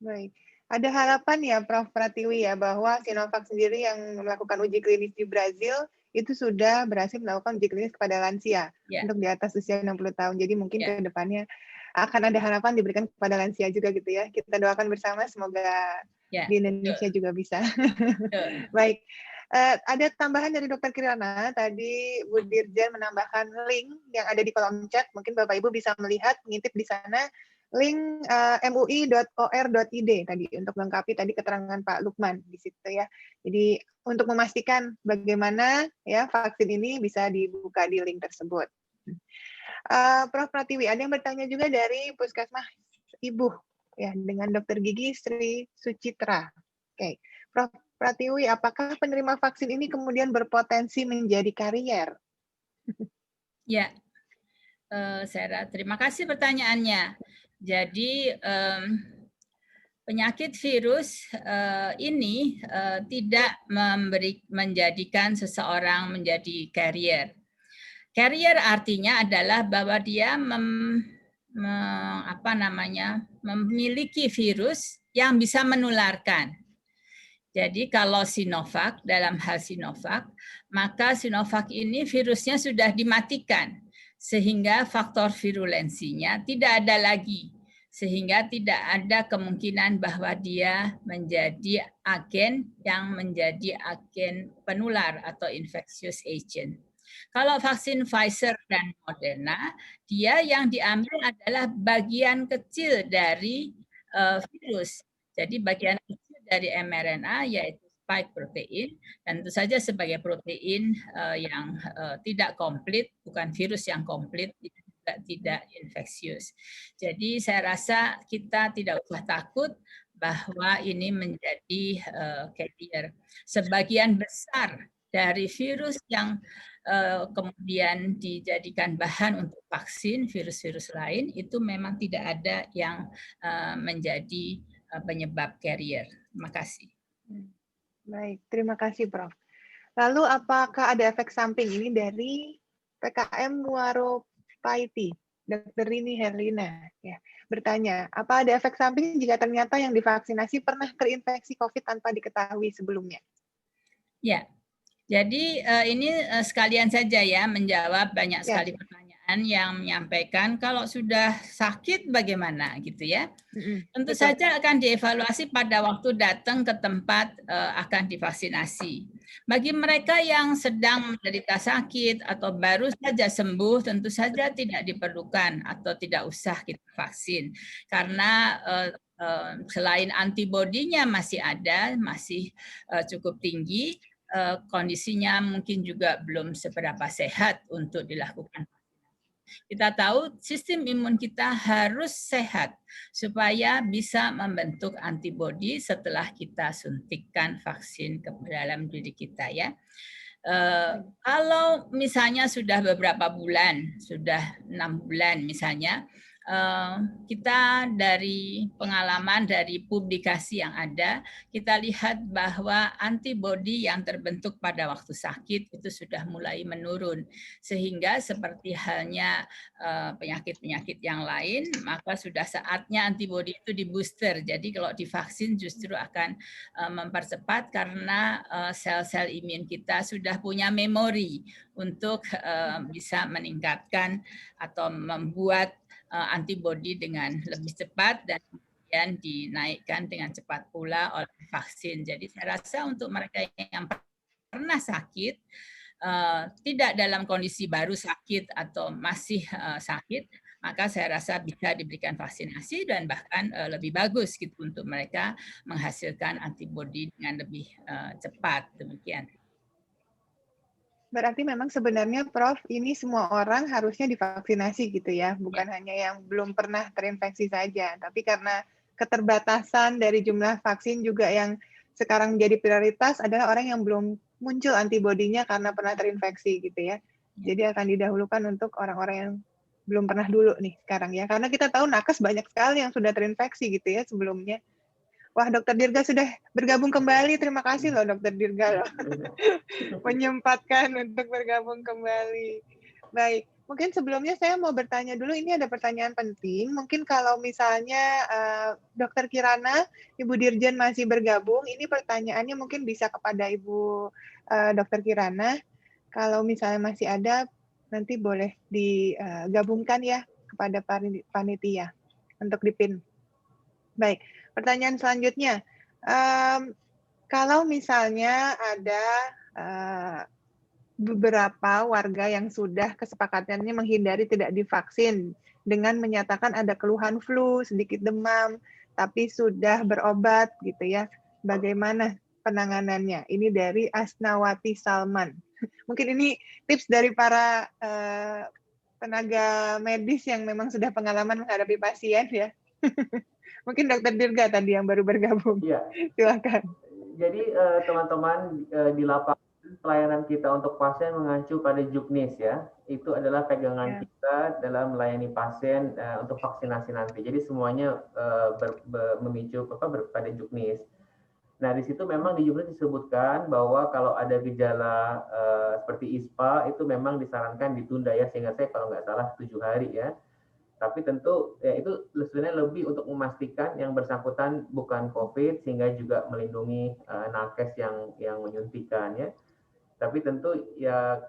Baik, ada harapan ya Prof. Pratiwi ya bahwa Sinovac sendiri yang melakukan uji klinis di Brazil itu sudah berhasil melakukan uji klinis kepada lansia untuk di atas usia 60 tahun. Jadi mungkin ke depannya akan ada harapan diberikan kepada lansia juga gitu ya. Kita doakan bersama semoga di Indonesia juga bisa. Baik. Ada tambahan dari Dr. Kirana, tadi Bu Dirjen menambahkan link yang ada di kolom chat, mungkin Bapak Ibu bisa melihat, mengintip di sana, link mui.or.id tadi, untuk melengkapi tadi keterangan Pak Lukman di situ ya. Jadi untuk memastikan bagaimana ya vaksin ini bisa dibuka di link tersebut. Prof. Pratiwi, ada yang bertanya juga dari Puskesmas Ibu, ya, dengan Dr. Gigi Sri Sucitra. Oke, Prof. Pratiwi, apakah penerima vaksin ini kemudian berpotensi menjadi karier? Ya, Sarah, terima kasih pertanyaannya. Jadi penyakit virus ini tidak menjadikan seseorang menjadi carrier. Carrier artinya adalah bahwa dia memiliki virus yang bisa menularkan. Jadi kalau Sinovac, dalam hal Sinovac, maka Sinovac ini virusnya sudah dimatikan, sehingga faktor virulensinya tidak ada lagi, sehingga tidak ada kemungkinan bahwa dia menjadi agen yang menjadi agen penular atau infectious agent. Kalau vaksin Pfizer dan Moderna, dia yang diambil adalah bagian kecil dari virus. Jadi bagian kecil dari mRNA yaitu spike protein, dan tentu saja sebagai protein yang tidak komplit, bukan virus yang komplit, juga tidak infeksius. Jadi saya rasa kita tidak usah takut bahwa ini menjadi carrier. Sebagian besar dari virus yang kemudian dijadikan bahan untuk vaksin virus-virus lain itu memang tidak ada yang menjadi penyebab carrier. Terima kasih. Baik, terima kasih Prof. Lalu apakah ada efek samping ini dari PKM Muaropaiti? Dr. Rini Herlina ya, bertanya, apa ada efek samping jika ternyata yang divaksinasi pernah terinfeksi COVID tanpa diketahui sebelumnya? Ya, jadi ini sekalian saja ya menjawab banyak sekali pertanyaan yang menyampaikan kalau sudah sakit bagaimana gitu ya. Tentu saja akan dievaluasi pada waktu datang ke tempat akan divaksinasi. Bagi mereka yang sedang menderita sakit atau baru saja sembuh, tentu saja tidak diperlukan atau tidak usah kita vaksin. Karena selain antibodinya masih ada, masih cukup tinggi, kondisinya mungkin juga belum seberapa sehat untuk dilakukan. Kita tahu sistem imun kita harus sehat supaya bisa membentuk antibodi setelah kita suntikkan vaksin ke dalam diri kita ya. Kalau misalnya sudah beberapa bulan, sudah 6 bulan misalnya, kita dari pengalaman dari publikasi yang ada, kita lihat bahwa antibodi yang terbentuk pada waktu sakit itu sudah mulai menurun. Sehingga seperti halnya penyakit-penyakit yang lain, maka sudah saatnya antibodi itu di-booster. Jadi kalau divaksin justru akan mempercepat karena sel-sel imun kita sudah punya memori untuk bisa meningkatkan atau membuat antibodi dengan lebih cepat dan kemudian dinaikkan dengan cepat pula oleh vaksin. Jadi saya rasa untuk mereka yang pernah sakit, tidak dalam kondisi baru sakit atau masih sakit, maka saya rasa bisa diberikan vaksinasi dan bahkan lebih bagus gitu untuk mereka menghasilkan antibodi dengan lebih cepat. Demikian. Berarti memang sebenarnya Prof, ini semua orang harusnya divaksinasi gitu ya, bukan hanya yang belum pernah terinfeksi saja, tapi karena keterbatasan dari jumlah vaksin juga yang sekarang menjadi prioritas adalah orang yang belum muncul antibodinya karena pernah terinfeksi gitu ya. Jadi akan didahulukan untuk orang-orang yang belum pernah dulu nih sekarang ya, karena kita tahu nakes banyak sekali yang sudah terinfeksi gitu ya sebelumnya. Wah, Dr. Dirga sudah bergabung kembali. Terima kasih loh Dr. Dirga loh. Menyempatkan untuk bergabung kembali. Baik, mungkin sebelumnya saya mau bertanya dulu, ini ada pertanyaan penting. Mungkin kalau misalnya Dr. Kirana, Ibu Dirjen masih bergabung, ini pertanyaannya mungkin bisa kepada Ibu Dr. Kirana. Kalau misalnya masih ada, nanti boleh digabungkan ya kepada panitia untuk dipin. Baik. Pertanyaan selanjutnya, kalau misalnya ada beberapa warga yang sudah kesepakatannya menghindari tidak divaksin dengan menyatakan ada keluhan flu, sedikit demam, tapi sudah berobat gitu ya, bagaimana penanganannya? Ini dari Asnawati Salman. Mungkin ini tips dari para tenaga medis yang memang sudah pengalaman menghadapi pasien ya. Mungkin Dr. Dirga tadi yang baru bergabung. Iya. Silakan. Jadi teman-teman di lapangan pelayanan kita untuk pasien mengacu pada juknis ya. Itu adalah pegangan kita dalam melayani pasien untuk vaksinasi nanti. Jadi semuanya memicu pada juknis. Nah, di situ memang di juknis disebutkan bahwa kalau ada gejala seperti ISPA itu memang disarankan ditunda ya, sehingga saya kalau nggak salah 7 hari ya. Tapi tentu ya itu sebenarnya lebih untuk memastikan yang bersangkutan bukan COVID sehingga juga melindungi nakes yang menyuntikan ya. Tapi tentu ya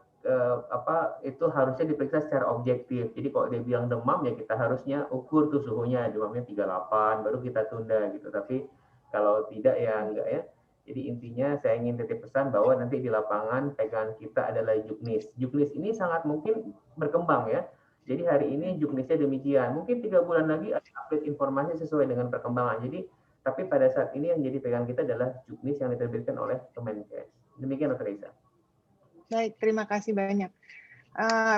itu harusnya diperiksa secara objektif. Jadi kalau dia bilang demam ya kita harusnya ukur tuh suhunya, demamnya 38 baru kita tunda gitu. Tapi kalau tidak ya enggak ya. Jadi intinya saya ingin titip pesan bahwa nanti di lapangan pegangan kita adalah juknis. Juknis ini sangat mungkin berkembang ya. Jadi hari ini juknisnya demikian. Mungkin 3 bulan lagi ada update informasi sesuai dengan perkembangan. Jadi tapi pada saat ini yang jadi pegangan kita adalah juknis yang diterbitkan oleh Kemenkes. Demikian Dr. Reza. Baik, terima kasih banyak.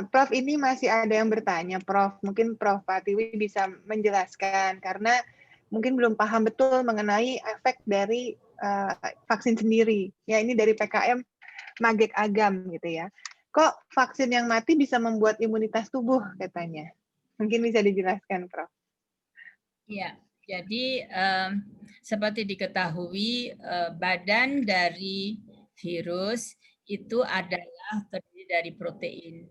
Prof, ini masih ada yang bertanya, Prof. Mungkin Prof. Pratiwi bisa menjelaskan, karena mungkin belum paham betul mengenai efek dari vaksin sendiri. Ya, ini dari PKM Magek Agam gitu ya. Kok vaksin yang mati bisa membuat imunitas tubuh katanya? Mungkin bisa dijelaskan, Prof. Iya, jadi seperti diketahui badan dari virus itu adalah terdiri dari protein.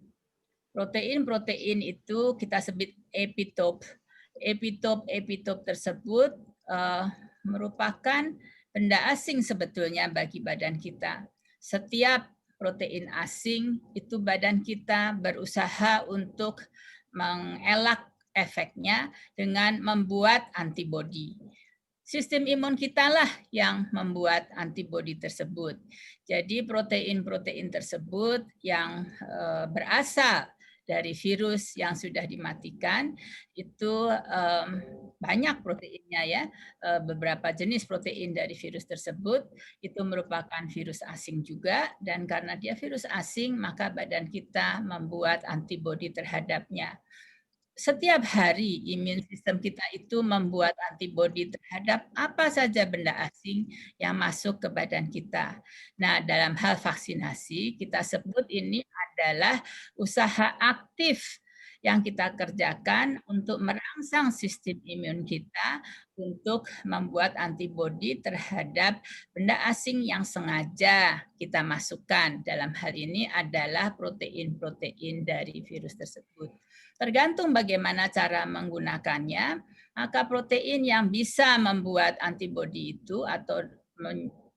Protein itu kita sebut epitop. Epitop tersebut merupakan benda asing sebetulnya bagi badan kita. Setiap protein asing itu badan kita berusaha untuk mengelak efeknya dengan membuat antibodi. Sistem imun kita lah yang membuat antibodi tersebut. Jadi protein-protein tersebut yang berasal dari virus yang sudah dimatikan itu banyak proteinnya ya. Beberapa jenis protein dari virus tersebut itu merupakan virus asing juga, dan karena dia virus asing maka badan kita membuat antibodi terhadapnya. Setiap hari imun sistem kita itu membuat antibodi terhadap apa saja benda asing yang masuk ke badan kita. Nah, dalam hal vaksinasi kita sebut ini adalah usaha aktif yang kita kerjakan untuk merangsang sistem imun kita untuk membuat antibodi terhadap benda asing yang sengaja kita masukkan. Dalam hal ini adalah protein-protein dari virus tersebut. Tergantung bagaimana cara menggunakannya, maka protein yang bisa membuat antibodi itu atau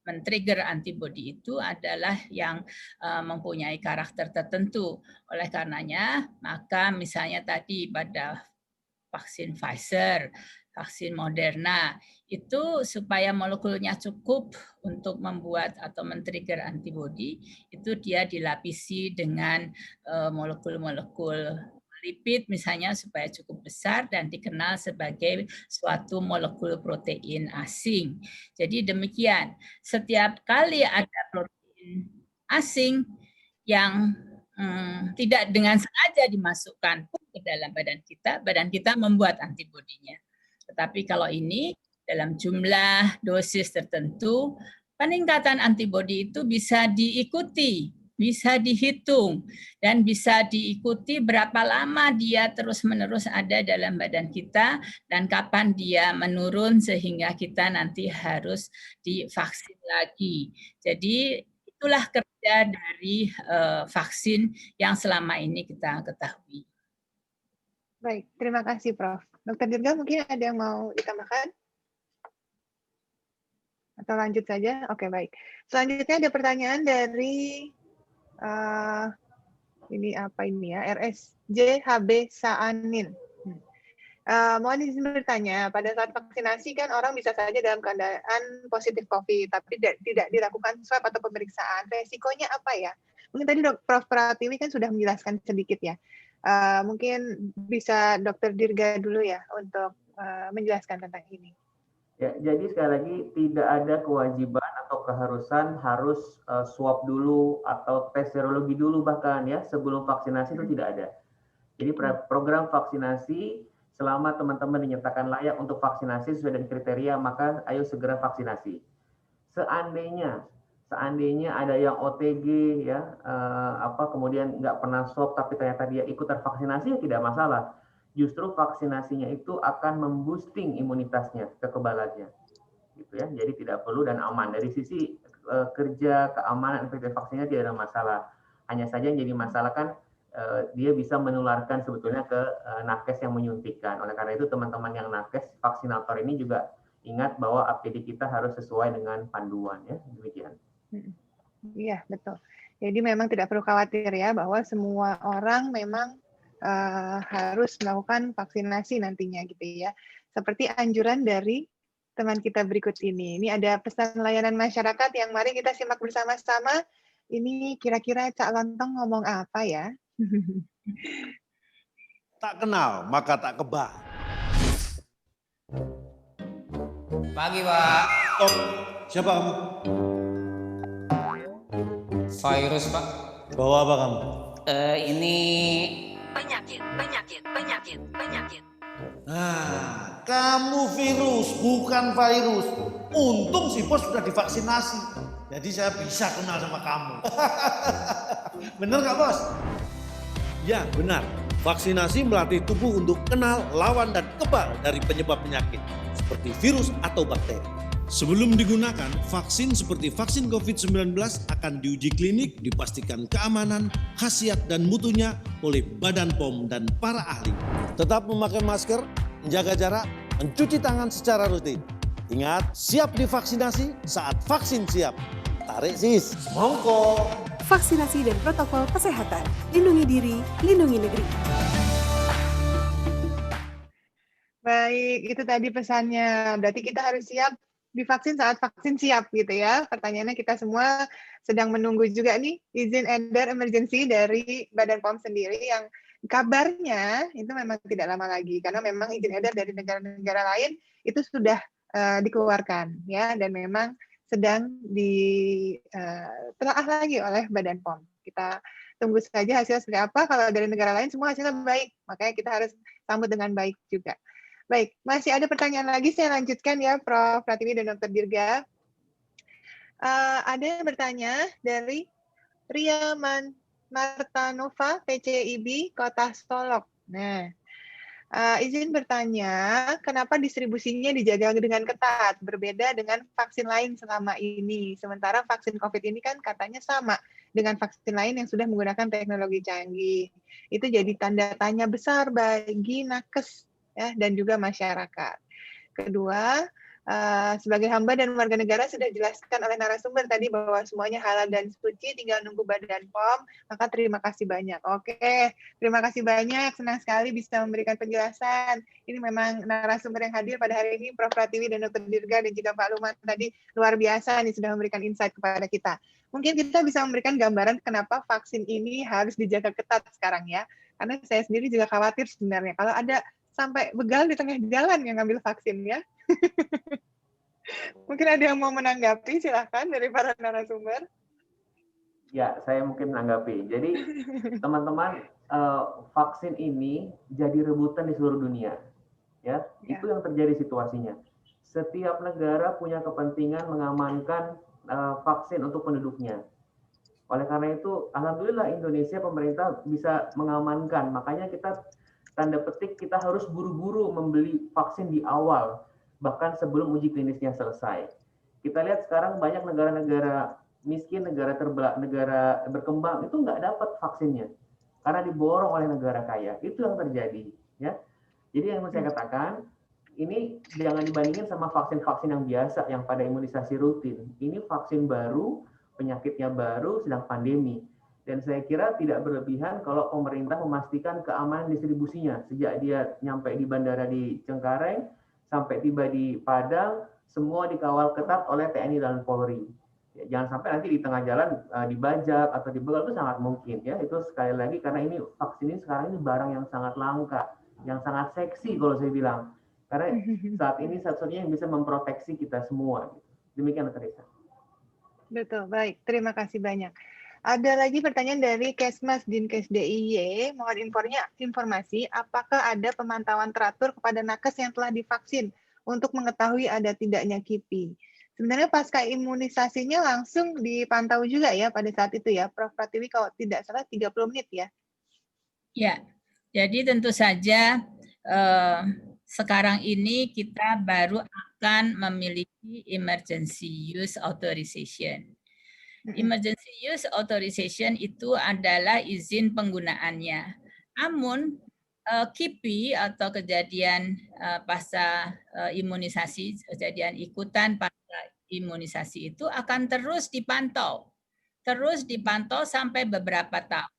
men-trigger antibodi itu adalah yang mempunyai karakter tertentu. Oleh karenanya, maka misalnya tadi pada vaksin Pfizer, vaksin Moderna, itu supaya molekulnya cukup untuk membuat atau men-trigger antibodi, itu dia dilapisi dengan molekul-molekul lipid misalnya supaya cukup besar dan dikenal sebagai suatu molekul protein asing. Jadi demikian, setiap kali ada protein asing yang tidak dengan sengaja dimasukkan pun ke dalam badan kita membuat antibodinya. Tetapi kalau ini dalam jumlah dosis tertentu, peningkatan antibodi itu bisa diikuti, bisa dihitung, dan bisa diikuti berapa lama dia terus-menerus ada dalam badan kita dan kapan dia menurun sehingga kita nanti harus divaksin lagi. Jadi itulah kerja dari vaksin yang selama ini kita ketahui. Baik, terima kasih Prof. Dr. Dirga mungkin ada yang mau ditambahkan? Atau lanjut saja? Oke, baik. Selanjutnya ada pertanyaan dari ini apa ini ya, RSJHB Saanin. Mohon izin bertanya, pada saat vaksinasi kan orang bisa saja dalam keadaan positif COVID, tapi tidak dilakukan swab atau pemeriksaan. Resikonya apa ya? Mungkin tadi Prof. Pratiwi kan sudah menjelaskan sedikit ya. Mungkin bisa Dr. Dirga dulu ya untuk menjelaskan tentang ini. Ya, jadi sekali lagi tidak ada kewajiban atau keharusan harus swab dulu atau tes serologi dulu bahkan ya sebelum vaksinasi itu tidak ada. Jadi program vaksinasi selama teman-teman dinyatakan layak untuk vaksinasi sesuai dengan kriteria maka ayo segera vaksinasi. seandainya ada yang OTG ya, kemudian nggak pernah swab tapi ternyata dia ikut tervaksinasi, ya tidak masalah. Justru vaksinasinya itu akan memboosting imunitasnya, kekebalannya, gitu ya. Jadi tidak perlu dan aman dari sisi kerja, keamanan, efektif vaksinnya tidak ada masalah. Hanya saja yang jadi masalah kan dia bisa menularkan sebetulnya ke nakes yang menyuntikkan. Oleh karena itu teman-teman yang nakes vaksinator ini juga ingat bahwa APD kita harus sesuai dengan panduan ya, demikian. Iya, betul. Jadi memang tidak perlu khawatir ya bahwa semua orang memang harus melakukan vaksinasi nantinya gitu ya. Seperti anjuran dari teman kita berikut ini. Ini ada pesan layanan masyarakat yang mari kita simak bersama-sama. Ini kira-kira Cak Lontong ngomong apa ya? Tak kenal, maka tak kebal. Pagi, Pak. Oh, siapa kamu? Virus, Pak. Bawa apa kamu? Ini Penyakit. Nah, kamu virus, bukan virus. Untung si bos sudah divaksinasi. Jadi saya bisa kenal sama kamu. Bener nggak, Bos? Ya, benar. Vaksinasi melatih tubuh untuk kenal, lawan, dan kebal dari penyebab penyakit, seperti virus atau bakteri. Sebelum digunakan, vaksin seperti vaksin COVID-19 akan diuji klinik, dipastikan keamanan, khasiat, dan mutunya oleh Badan POM dan para ahli. Tetap memakai masker, menjaga jarak, mencuci tangan secara rutin. Ingat, siap divaksinasi saat vaksin siap. Tarik sis, mongko. Vaksinasi dan protokol kesehatan. Lindungi diri, lindungi negeri. Baik, itu tadi pesannya. Berarti kita harus siap divaksin saat vaksin siap gitu ya. Pertanyaannya kita semua sedang menunggu juga nih izin edar emergency dari Badan POM sendiri yang kabarnya itu memang tidak lama lagi karena memang izin edar dari negara-negara lain itu sudah dikeluarkan ya dan memang sedang ditelaah lagi oleh Badan POM. Kita tunggu saja hasil seperti apa. Kalau dari negara lain semua hasilnya baik, makanya kita harus sambut dengan baik juga. Baik, masih ada pertanyaan lagi, saya lanjutkan ya Prof. Pratiwi dan Dr. Dirga. Ada yang bertanya dari Ria Martanova, PCIB, Kota Solok. Nah, izin bertanya, kenapa distribusinya dijaga dengan ketat, berbeda dengan vaksin lain selama ini? Sementara vaksin COVID ini kan katanya sama dengan vaksin lain yang sudah menggunakan teknologi canggih. Itu jadi tanda tanya besar bagi nakes ya, dan juga masyarakat. Kedua, sebagai hamba dan warga negara sudah dijelaskan oleh narasumber tadi bahwa semuanya halal dan suci, tinggal nunggu Badan POM, maka terima kasih banyak. Oke, terima kasih banyak, senang sekali bisa memberikan penjelasan. Ini memang narasumber yang hadir pada hari ini, Prof. Pratiwi dan Dr. Dirga dan juga Pak Luman tadi luar biasa nih sudah memberikan insight kepada kita. Mungkin kita bisa memberikan gambaran kenapa vaksin ini harus dijaga ketat sekarang ya, karena saya sendiri juga khawatir sebenarnya kalau ada sampai begal di tengah jalan yang ngambil vaksin ya. Mungkin ada yang mau menanggapi, silahkan dari para narasumber. Ya, saya mungkin menanggapi. Jadi teman-teman, vaksin ini jadi rebutan di seluruh dunia. Ya, itu yang terjadi situasinya. Setiap negara punya kepentingan mengamankan vaksin untuk penduduknya. Oleh karena itu, alhamdulillah Indonesia pemerintah bisa mengamankan. Makanya kita tanda petik kita harus buru-buru membeli vaksin di awal, bahkan sebelum uji klinisnya selesai. Kita lihat sekarang banyak negara-negara miskin, negara berkembang itu nggak dapat vaksinnya karena diborong oleh negara kaya. Itu yang terjadi, ya. Jadi yang saya katakan, ini jangan dibandingin sama vaksin-vaksin yang biasa yang pada imunisasi rutin. Ini vaksin baru, penyakitnya baru, sedang pandemi. Dan saya kira tidak berlebihan kalau pemerintah memastikan keamanan distribusinya. Sejak dia nyampe di bandara di Cengkareng, sampai tiba di Padang, semua dikawal ketat oleh TNI dan Polri. Ya, jangan sampai nanti di tengah jalan dibajak atau dibegal, itu sangat mungkin. Ya, itu sekali lagi karena ini vaksin ini sekarang ini barang yang sangat langka, yang sangat seksi kalau saya bilang. Karena saat ini satu-satunya yang bisa memproteksi kita semua. Demikian, Dr. Risa. Betul, baik. Terima kasih banyak. Ada lagi pertanyaan dari Kesmas Dinkes DIY, mohon informasi apakah ada pemantauan teratur kepada nakes yang telah divaksin untuk mengetahui ada tidaknya KIPI. Sebenarnya pasca imunisasinya langsung dipantau juga ya pada saat itu ya, Prof. Pratiwi kalau tidak salah 30 menit ya? Ya, jadi tentu saja sekarang ini kita baru akan memiliki emergency use authorization. Emergency use authorization itu adalah izin penggunaannya. Namun KIPI atau kejadian pasca imunisasi, kejadian ikutan pasca imunisasi itu akan terus dipantau sampai beberapa tahun.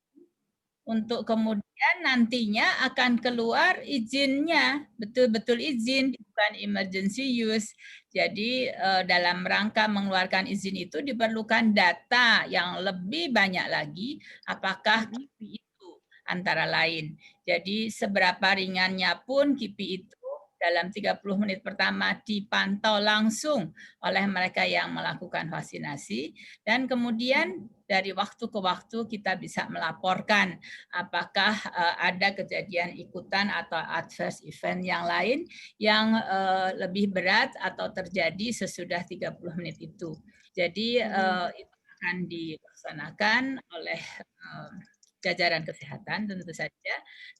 Untuk kemudian nantinya akan keluar izinnya, betul-betul izin, bukan emergency use. Jadi dalam rangka mengeluarkan izin itu diperlukan data yang lebih banyak lagi, apakah KIPI itu antara lain. Jadi seberapa ringannya pun KIPI itu dalam 30 menit pertama dipantau langsung oleh mereka yang melakukan vaksinasi, dan kemudian dari waktu ke waktu kita bisa melaporkan apakah ada kejadian ikutan atau adverse event yang lain yang lebih berat atau terjadi sesudah 30 menit itu. Jadi itu akan dilaksanakan oleh jajaran kesehatan tentu saja.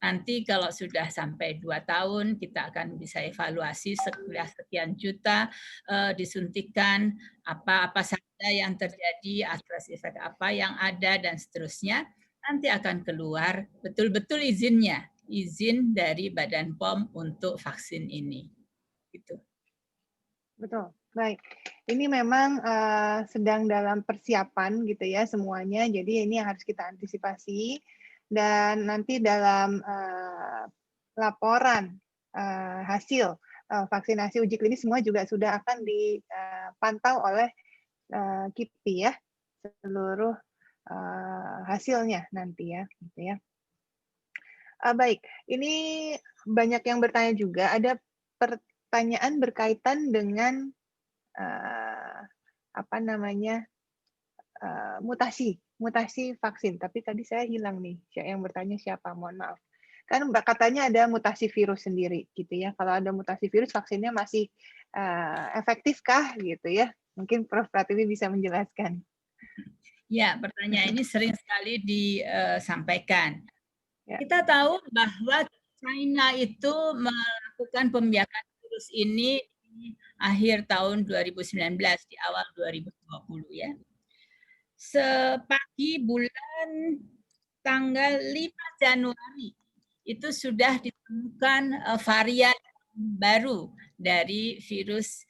Nanti kalau sudah sampai 2 tahun kita akan bisa evaluasi sekian juta disuntikan, apa saja yang terjadi, adverse effect apa yang ada dan seterusnya. Nanti akan keluar betul-betul izinnya, izin dari Badan POM untuk vaksin ini. Gitu. Betul. Baik, ini memang sedang dalam persiapan gitu ya semuanya, jadi ini harus kita antisipasi, dan nanti dalam laporan hasil vaksinasi uji klinis semua juga sudah akan dipantau oleh KIPI ya, seluruh hasilnya nanti ya, gitu ya. Baik, ini banyak yang bertanya juga, ada pertanyaan berkaitan dengan mutasi vaksin. Tapi tadi saya hilang nih, yang bertanya siapa? Mohon maaf. Kan katanya ada mutasi virus sendiri, gitu ya. Kalau ada mutasi virus, vaksinnya masih efektifkah, gitu ya? Mungkin Prof. Pratiwi bisa menjelaskan. Ya, pertanyaan ini sering sekali disampaikan. Ya. Kita tahu bahwa China itu melakukan pembiakan virus ini di akhir tahun 2019, di awal 2020 ya. Sepagi bulan tanggal 5 Januari itu sudah ditemukan varian baru dari virus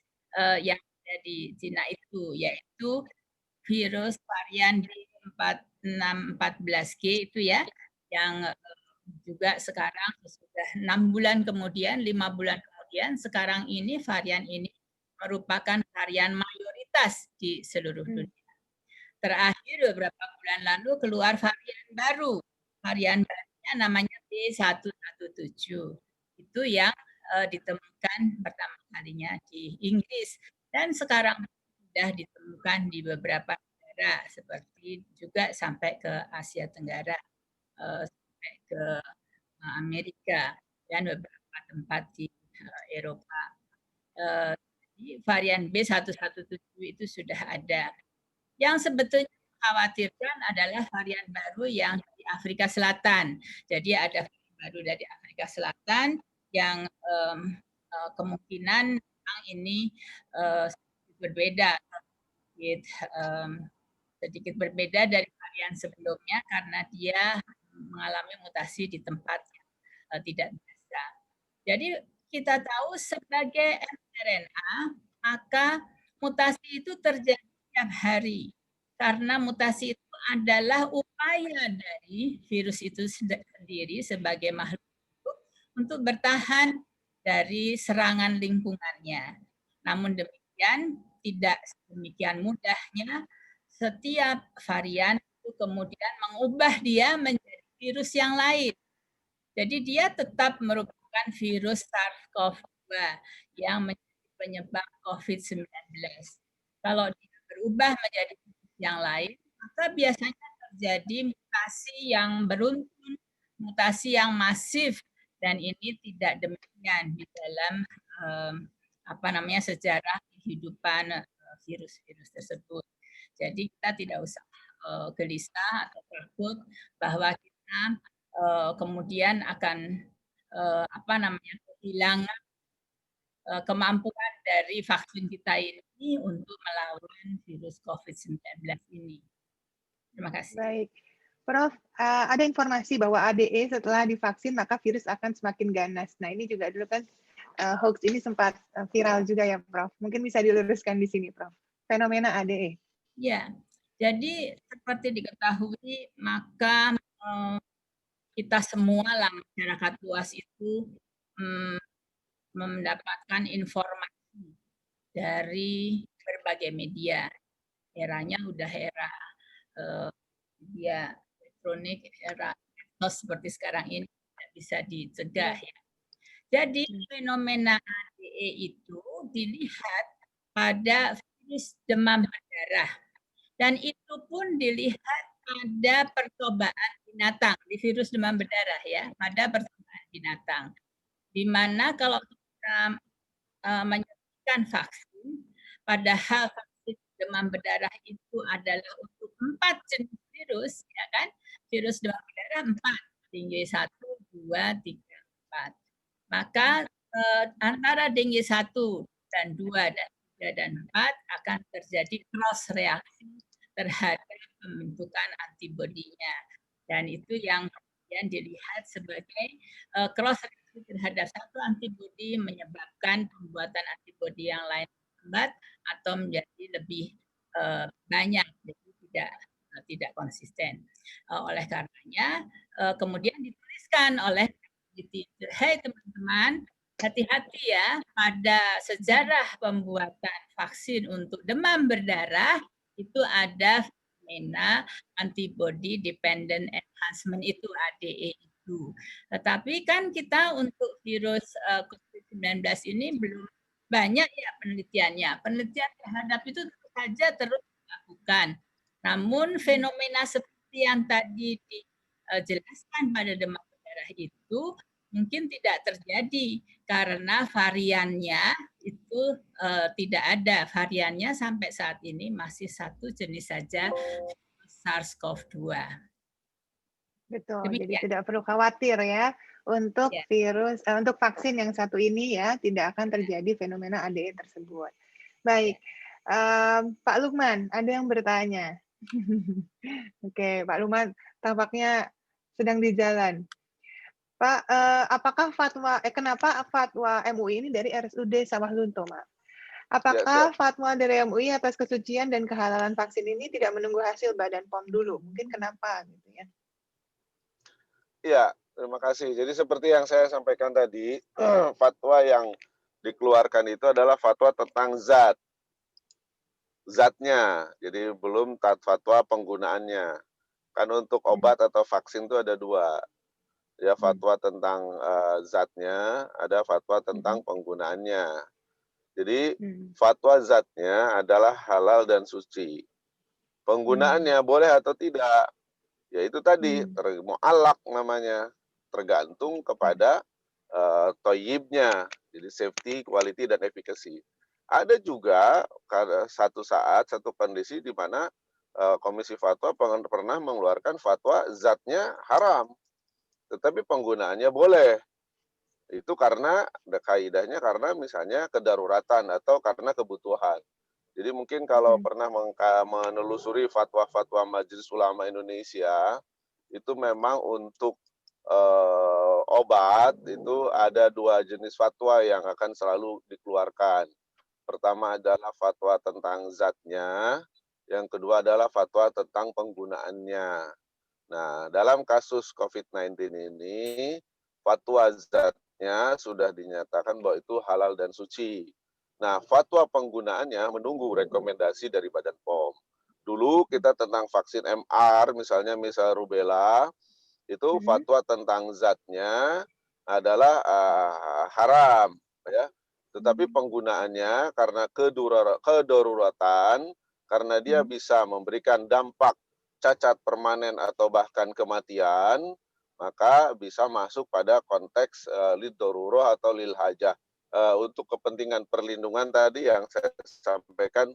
yang ada di Cina itu, yaitu virus varian D4614G itu ya, yang juga sekarang sudah 6 bulan kemudian, 5 bulan kemudian, sekarang ini varian ini merupakan varian mayoritas di seluruh dunia. Terakhir beberapa bulan lalu keluar varian baru. Varian barunya namanya B117. Itu yang ditemukan pertama kalinya di Inggris. Dan sekarang sudah ditemukan di beberapa negara, seperti juga sampai ke Asia Tenggara, sampai ke Amerika, dan beberapa tempat di Eropa. Varian B117 itu sudah ada. Yang sebetulnya dikhawatirkan adalah varian baru yang di Afrika Selatan. Jadi ada varian baru dari Afrika Selatan yang kemungkinan ini berbeda, sedikit berbeda dari varian sebelumnya karena dia mengalami mutasi di tempat yang tidak biasa. Jadi kita tahu sebagai mRNA, maka mutasi itu terjadi setiap hari. Karena mutasi itu adalah upaya dari virus itu sendiri sebagai makhluk hidup untuk bertahan dari serangan lingkungannya. Namun demikian, tidak demikian mudahnya setiap varian itu kemudian mengubah dia menjadi virus yang lain. Jadi dia tetap merupakan virus SARS-CoV-2 yang menjadi penyebab COVID-19. Kalau dia berubah menjadi virus yang lain, maka biasanya terjadi mutasi yang beruntun, mutasi yang masif, dan ini tidak demikian di dalam sejarah kehidupan virus-virus tersebut. Jadi kita tidak usah gelisah atau takut bahwa kita kemudian akan kehilangan kemampuan dari vaksin kita ini untuk melawan virus COVID-19 ini. Terima kasih. Baik. Prof, ada informasi bahwa ADE setelah divaksin maka virus akan semakin ganas. Nah, ini juga dulu kan hoax ini sempat viral juga ya, Prof. Mungkin bisa diluruskan di sini, Prof. Fenomena ADE. Ya, jadi seperti diketahui, maka kita semua lah, masyarakat luas itu mendapatkan informasi dari berbagai media. Eranya udah era media elektronik, era seperti sekarang ini tidak bisa dicegah ya. Jadi fenomena ADE itu dilihat pada virus demam berdarah. Dan itu pun dilihat pada percobaan binatang, di virus demam berdarah ya, pada percobaan binatang. Di mana kalau kita menyuntikkan vaksin, padahal vaksin demam berdarah itu adalah untuk 4 jenis virus, ya kan? Virus demam berdarah 4, dengue 1, 2, 3, 4. Maka antara dengue 1 dan 2 dan 3 dan 4 akan terjadi cross reaksi terhadap pembentukan antibodinya. Dan itu yang kemudian dilihat sebagai cross reaksi terhadap satu antibodi menyebabkan pembuatan antibodi yang lain lambat atau menjadi lebih banyak, jadi tidak konsisten. Oleh karenanya kemudian dituliskan oleh peneliti, hai teman-teman, hati-hati ya pada sejarah pembuatan vaksin untuk demam berdarah itu ada fenomena antibody dependent enhancement itu ADE itu. Tetapi kan kita untuk virus COVID-19 ini belum banyak ya penelitiannya. Penelitian terhadap itu tentu saja terus dilakukan. Namun fenomena seperti yang tadi dijelaskan pada demam berdarah itu mungkin tidak terjadi karena variannya itu tidak ada. Variannya sampai saat ini masih satu jenis saja, SARS-CoV-2. Betul, Demikian. jadi tidak perlu khawatir ya untuk virus, untuk vaksin yang satu ini ya tidak akan terjadi fenomena ADE tersebut. Baik, Pak Lukman, ada yang bertanya. Oke, Pak Lukman tampaknya sedang di jalan. Pak, apakah kenapa fatwa MUI ini dari RSUD Sawah Lunto, Mak? Apakah fatwa dari MUI atas kesucian dan kehalalan vaksin ini tidak menunggu hasil Badan POM dulu? Mungkin kenapa gitu ya? Iya, terima kasih. Jadi seperti yang saya sampaikan tadi, fatwa yang dikeluarkan itu adalah fatwa tentang zatnya. Jadi belum fatwa penggunaannya. Kan untuk obat atau vaksin itu ada 2. Ya, fatwa tentang zatnya, ada fatwa tentang penggunaannya. Jadi fatwa zatnya adalah halal dan suci. Penggunaannya boleh atau tidak, ya itu tadi mu'allaq namanya, tergantung kepada toyibnya, jadi safety, quality, dan efficacy. Ada juga satu saat, satu kondisi di mana Komisi Fatwa pernah mengeluarkan fatwa zatnya haram, tetapi penggunaannya boleh. Itu karena ada kaidahnya, karena misalnya kedaruratan atau karena kebutuhan. Jadi mungkin kalau pernah menelusuri fatwa-fatwa Majelis Ulama Indonesia, itu memang untuk obat itu ada 2 jenis fatwa yang akan selalu dikeluarkan. Pertama adalah fatwa tentang zatnya, yang kedua adalah fatwa tentang penggunaannya. Nah, dalam kasus COVID-19 ini, fatwa zatnya sudah dinyatakan bahwa itu halal dan suci. Nah, fatwa penggunaannya menunggu rekomendasi dari Badan POM. Dulu kita tentang vaksin MR, misal rubella, itu fatwa tentang zatnya adalah haram, ya. Tetapi penggunaannya karena kedaruratan, karena dia bisa memberikan dampak cacat permanen atau bahkan kematian, maka bisa masuk pada konteks lid daruroh atau lil hajah. Untuk kepentingan perlindungan tadi yang saya sampaikan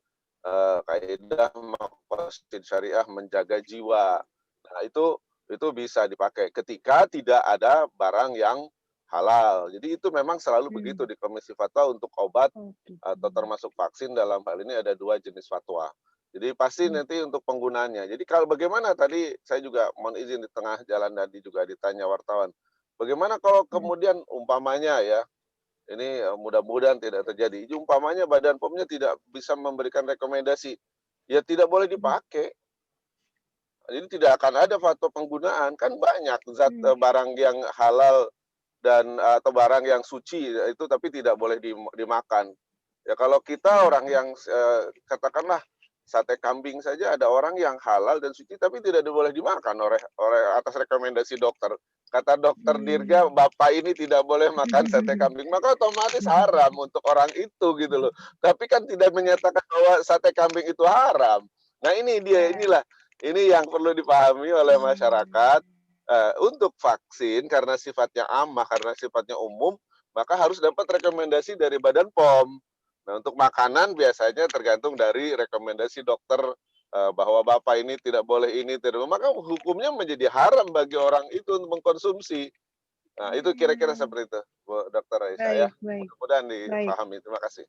kaidah maqasid syariah menjaga jiwa. Nah, itu bisa dipakai ketika tidak ada barang yang halal. Jadi itu memang selalu begitu di Komisi Fatwa untuk obat atau termasuk vaksin, dalam hal ini ada 2 jenis fatwa. Jadi pasti nanti untuk penggunaannya. Jadi kalau bagaimana tadi saya juga mohon izin di tengah jalan tadi juga ditanya wartawan. Bagaimana kalau kemudian umpamanya ya, ini mudah-mudahan tidak terjadi. Umpamanya Badan POM-nya tidak bisa memberikan rekomendasi, ya tidak boleh dipakai. Jadi tidak akan ada fatwa penggunaan. Kan banyak zat barang yang halal dan atau barang yang suci itu tapi tidak boleh dimakan. Ya kalau kita orang yang katakanlah sate kambing saja ada orang yang halal dan suci tapi tidak boleh dimakan oleh atas rekomendasi dokter. Kata dokter Dirga, Bapak ini tidak boleh makan sate kambing, maka otomatis haram untuk orang itu gitu loh. Tapi kan tidak menyatakan bahwa sate kambing itu haram. Nah ini dia, ini yang perlu dipahami oleh masyarakat. Untuk vaksin karena sifatnya amah, karena sifatnya umum, maka harus dapat rekomendasi dari Badan POM. Nah untuk makanan biasanya tergantung dari rekomendasi dokter, bahwa Bapak ini tidak boleh ini, maka hukumnya menjadi haram bagi orang itu untuk mengkonsumsi. Nah, itu kira-kira seperti itu, Bu Dr. Raisa ya. Mudah-mudahan dipahami. Terima kasih.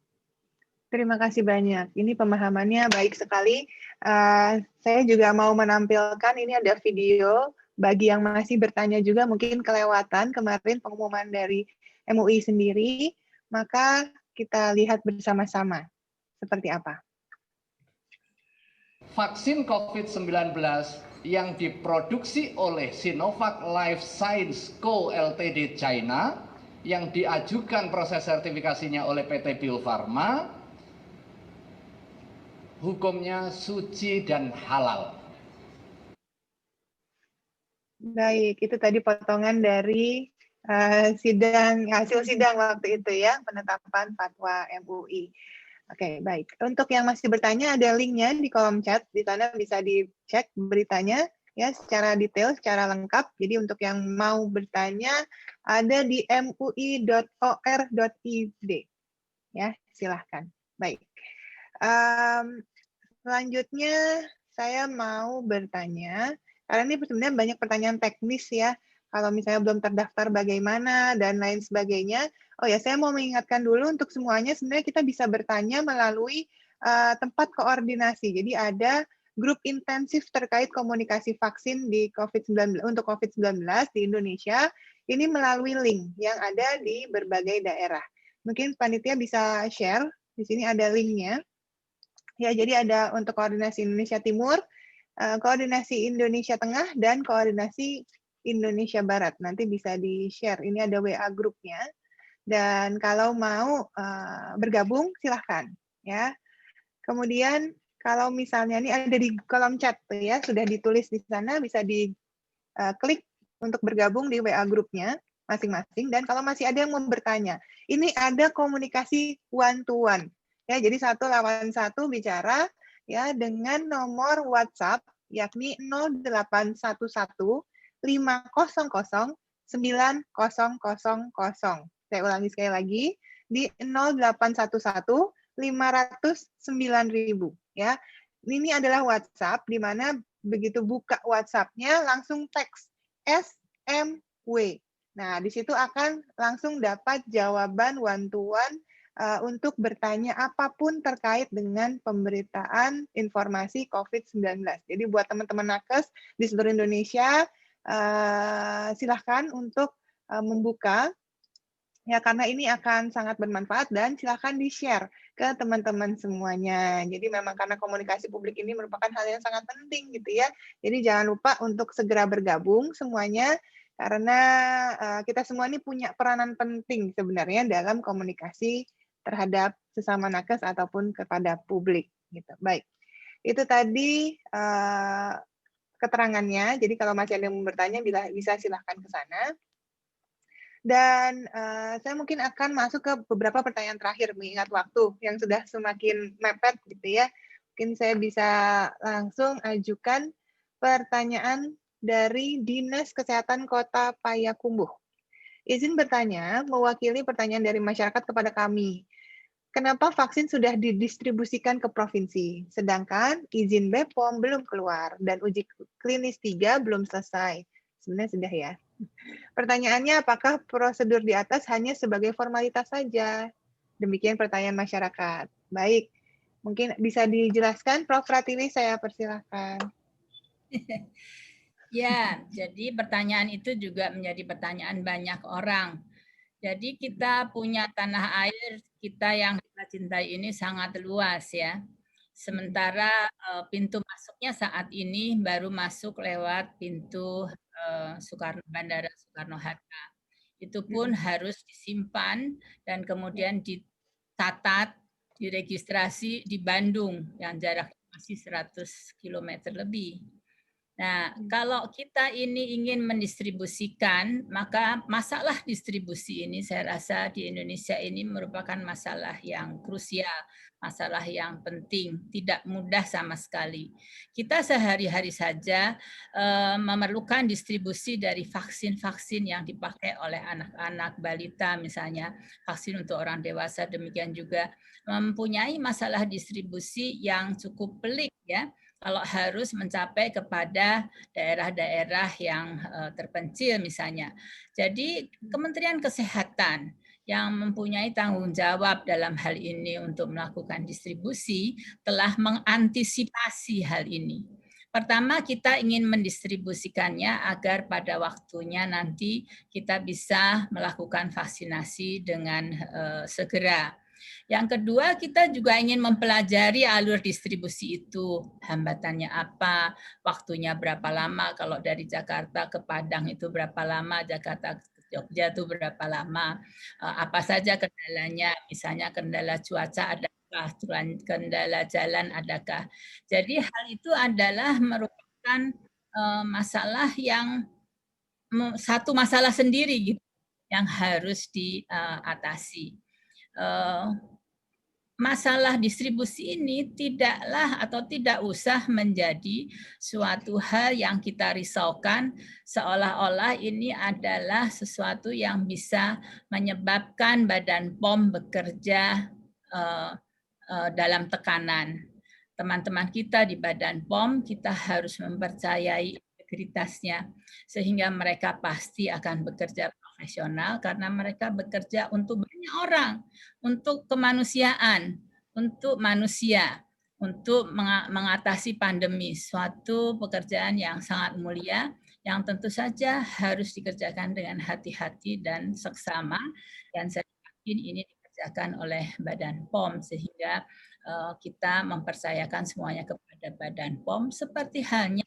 Terima kasih banyak. Ini pemahamannya baik sekali. Saya juga mau menampilkan, ini ada video bagi yang masih bertanya juga mungkin kelewatan kemarin pengumuman dari MUI sendiri, maka kita lihat bersama-sama seperti apa. Vaksin COVID-19 yang diproduksi oleh Sinovac Life Science Co. Ltd. China yang diajukan proses sertifikasinya oleh PT Bio Farma, hukumnya suci dan halal. Baik, itu tadi potongan dari hasil sidang waktu itu ya, penetapan fatwa MUI. Oke, baik. Untuk yang masih bertanya ada linknya di kolom chat, di sana bisa dicek beritanya ya secara detail, secara lengkap. Jadi untuk yang mau bertanya ada di mui.or.id ya, silahkan. Baik. Selanjutnya saya mau bertanya, karena ini sebenarnya banyak pertanyaan teknis ya, kalau misalnya belum terdaftar bagaimana dan lain sebagainya. Oh ya, saya mau mengingatkan dulu untuk semuanya, sebenarnya kita bisa bertanya melalui tempat koordinasi. Jadi ada grup intensif terkait komunikasi vaksin di COVID-19 untuk COVID-19 di Indonesia. Ini melalui link yang ada di berbagai daerah. Mungkin panitia bisa share, di sini ada linknya. Ya, jadi ada untuk koordinasi Indonesia Timur, koordinasi Indonesia Tengah, dan koordinasi Indonesia Barat. Nanti bisa di-share. Ini ada WA grupnya. Dan kalau mau bergabung, silahkan. Ya. Kemudian kalau misalnya ini ada di kolom chat ya, sudah ditulis di sana, bisa diklik untuk bergabung di WA grupnya masing-masing. Dan kalau masih ada yang mau bertanya, ini ada komunikasi one-to-one. Ya, jadi 1 lawan 1 bicara ya dengan nomor WhatsApp yakni 0811 500 9000. Saya ulangi sekali lagi di 0811 500 9000 ya. Ini adalah WhatsApp di mana begitu buka WhatsApp-nya langsung teks SMW. Nah, di situ akan langsung dapat jawaban one-to-one untuk bertanya apapun terkait dengan pemberitaan informasi COVID-19. Jadi buat teman-teman nakes di seluruh Indonesia, silahkan untuk membuka, ya karena ini akan sangat bermanfaat dan silahkan di-share ke teman-teman semuanya. Jadi memang karena komunikasi publik ini merupakan hal yang sangat penting gitu ya. Jadi jangan lupa untuk segera bergabung semuanya, karena kita semua ini punya peranan penting sebenarnya dalam komunikasi terhadap sesama nakes ataupun kepada publik. Gitu. Baik, itu tadi keterangannya. Jadi kalau masih ada yang mau bertanya, bisa silahkan ke sana. Dan saya mungkin akan masuk ke beberapa pertanyaan terakhir, mengingat waktu yang sudah semakin mepet gitu ya. Mungkin saya bisa langsung ajukan pertanyaan dari Dinas Kesehatan Kota Payakumbuh. Izin bertanya, mewakili pertanyaan dari masyarakat kepada kami. kenapa vaksin sudah didistribusikan ke provinsi, sedangkan izin BPOM belum keluar dan uji klinis 3 belum selesai. Sebenarnya sudah ya. Pertanyaannya, apakah prosedur di atas hanya sebagai formalitas saja? Demikian pertanyaan masyarakat. Baik, mungkin bisa dijelaskan, Prof. Pratiwi, saya persilahkan. Ya, jadi pertanyaan itu juga menjadi pertanyaan banyak orang. Jadi kita punya tanah air kita yang kita cintai ini sangat luas ya. Sementara pintu masuknya saat ini baru masuk lewat pintu Bandara Soekarno-Hatta. Itu pun harus disimpan dan kemudian dicatat, diregistrasi di Bandung yang jaraknya masih 100 km lebih. Nah, kalau kita ini ingin mendistribusikan, maka masalah distribusi ini saya rasa di Indonesia ini merupakan masalah yang krusial, masalah yang penting, tidak mudah sama sekali. Kita sehari-hari saja memerlukan distribusi dari vaksin-vaksin yang dipakai oleh anak-anak, balita misalnya, vaksin untuk orang dewasa, demikian juga mempunyai masalah distribusi yang cukup pelik ya. Kalau harus mencapai kepada daerah-daerah yang terpencil misalnya. Jadi Kementerian Kesehatan yang mempunyai tanggung jawab dalam hal ini untuk melakukan distribusi telah mengantisipasi hal ini. Pertama, kita ingin mendistribusikannya agar pada waktunya nanti kita bisa melakukan vaksinasi dengan segera. Yang kedua, kita juga ingin mempelajari alur distribusi itu. Hambatannya apa, waktunya berapa lama, kalau dari Jakarta ke Padang itu berapa lama, Jakarta ke Jogja itu berapa lama, apa saja kendalanya, misalnya kendala cuaca adakah, kendala jalan adakah. Jadi hal itu adalah merupakan masalah yang satu masalah sendiri gitu, yang harus diatasi. Masalah distribusi ini tidaklah atau tidak usah menjadi suatu hal yang kita risaukan seolah-olah ini adalah sesuatu yang bisa menyebabkan Badan POM bekerja dalam tekanan. Teman-teman kita di Badan POM kita harus mempercayai integritasnya sehingga mereka pasti akan bekerja profesional karena mereka bekerja untuk banyak orang, untuk kemanusiaan, untuk manusia, untuk mengatasi pandemi, suatu pekerjaan yang sangat mulia yang tentu saja harus dikerjakan dengan hati-hati dan seksama, dan saya yakin ini dikerjakan oleh Badan POM sehingga kita mempercayakan semuanya kepada Badan POM seperti halnya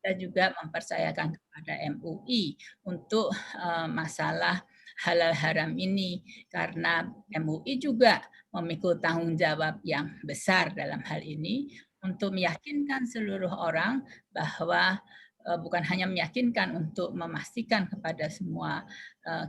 kita juga mempercayakan kepada MUI untuk masalah halal haram ini karena MUI juga memikul tanggung jawab yang besar dalam hal ini untuk meyakinkan seluruh orang bahwa bukan hanya meyakinkan, untuk memastikan kepada semua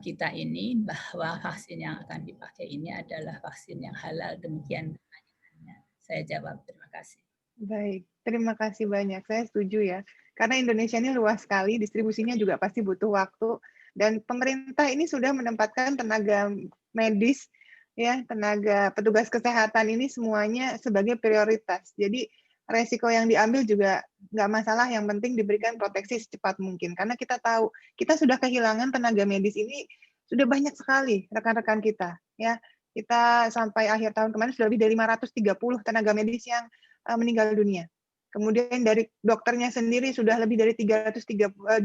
kita ini bahwa vaksin yang akan dipakai ini adalah vaksin yang halal. Demikian pertanyaannya. Saya jawab, terima kasih. Baik, terima kasih banyak. Saya setuju ya. Karena Indonesia ini luas sekali, distribusinya juga pasti butuh waktu. Dan pemerintah ini sudah menempatkan tenaga medis, ya, tenaga petugas kesehatan ini semuanya sebagai prioritas. Jadi resiko yang diambil juga nggak masalah, yang penting diberikan proteksi secepat mungkin. Karena kita tahu, kita sudah kehilangan tenaga medis ini sudah banyak sekali rekan-rekan kita. Ya, kita sampai akhir tahun kemarin sudah lebih dari 530 tenaga medis yang meninggal dunia. Kemudian dari dokternya sendiri sudah lebih dari 230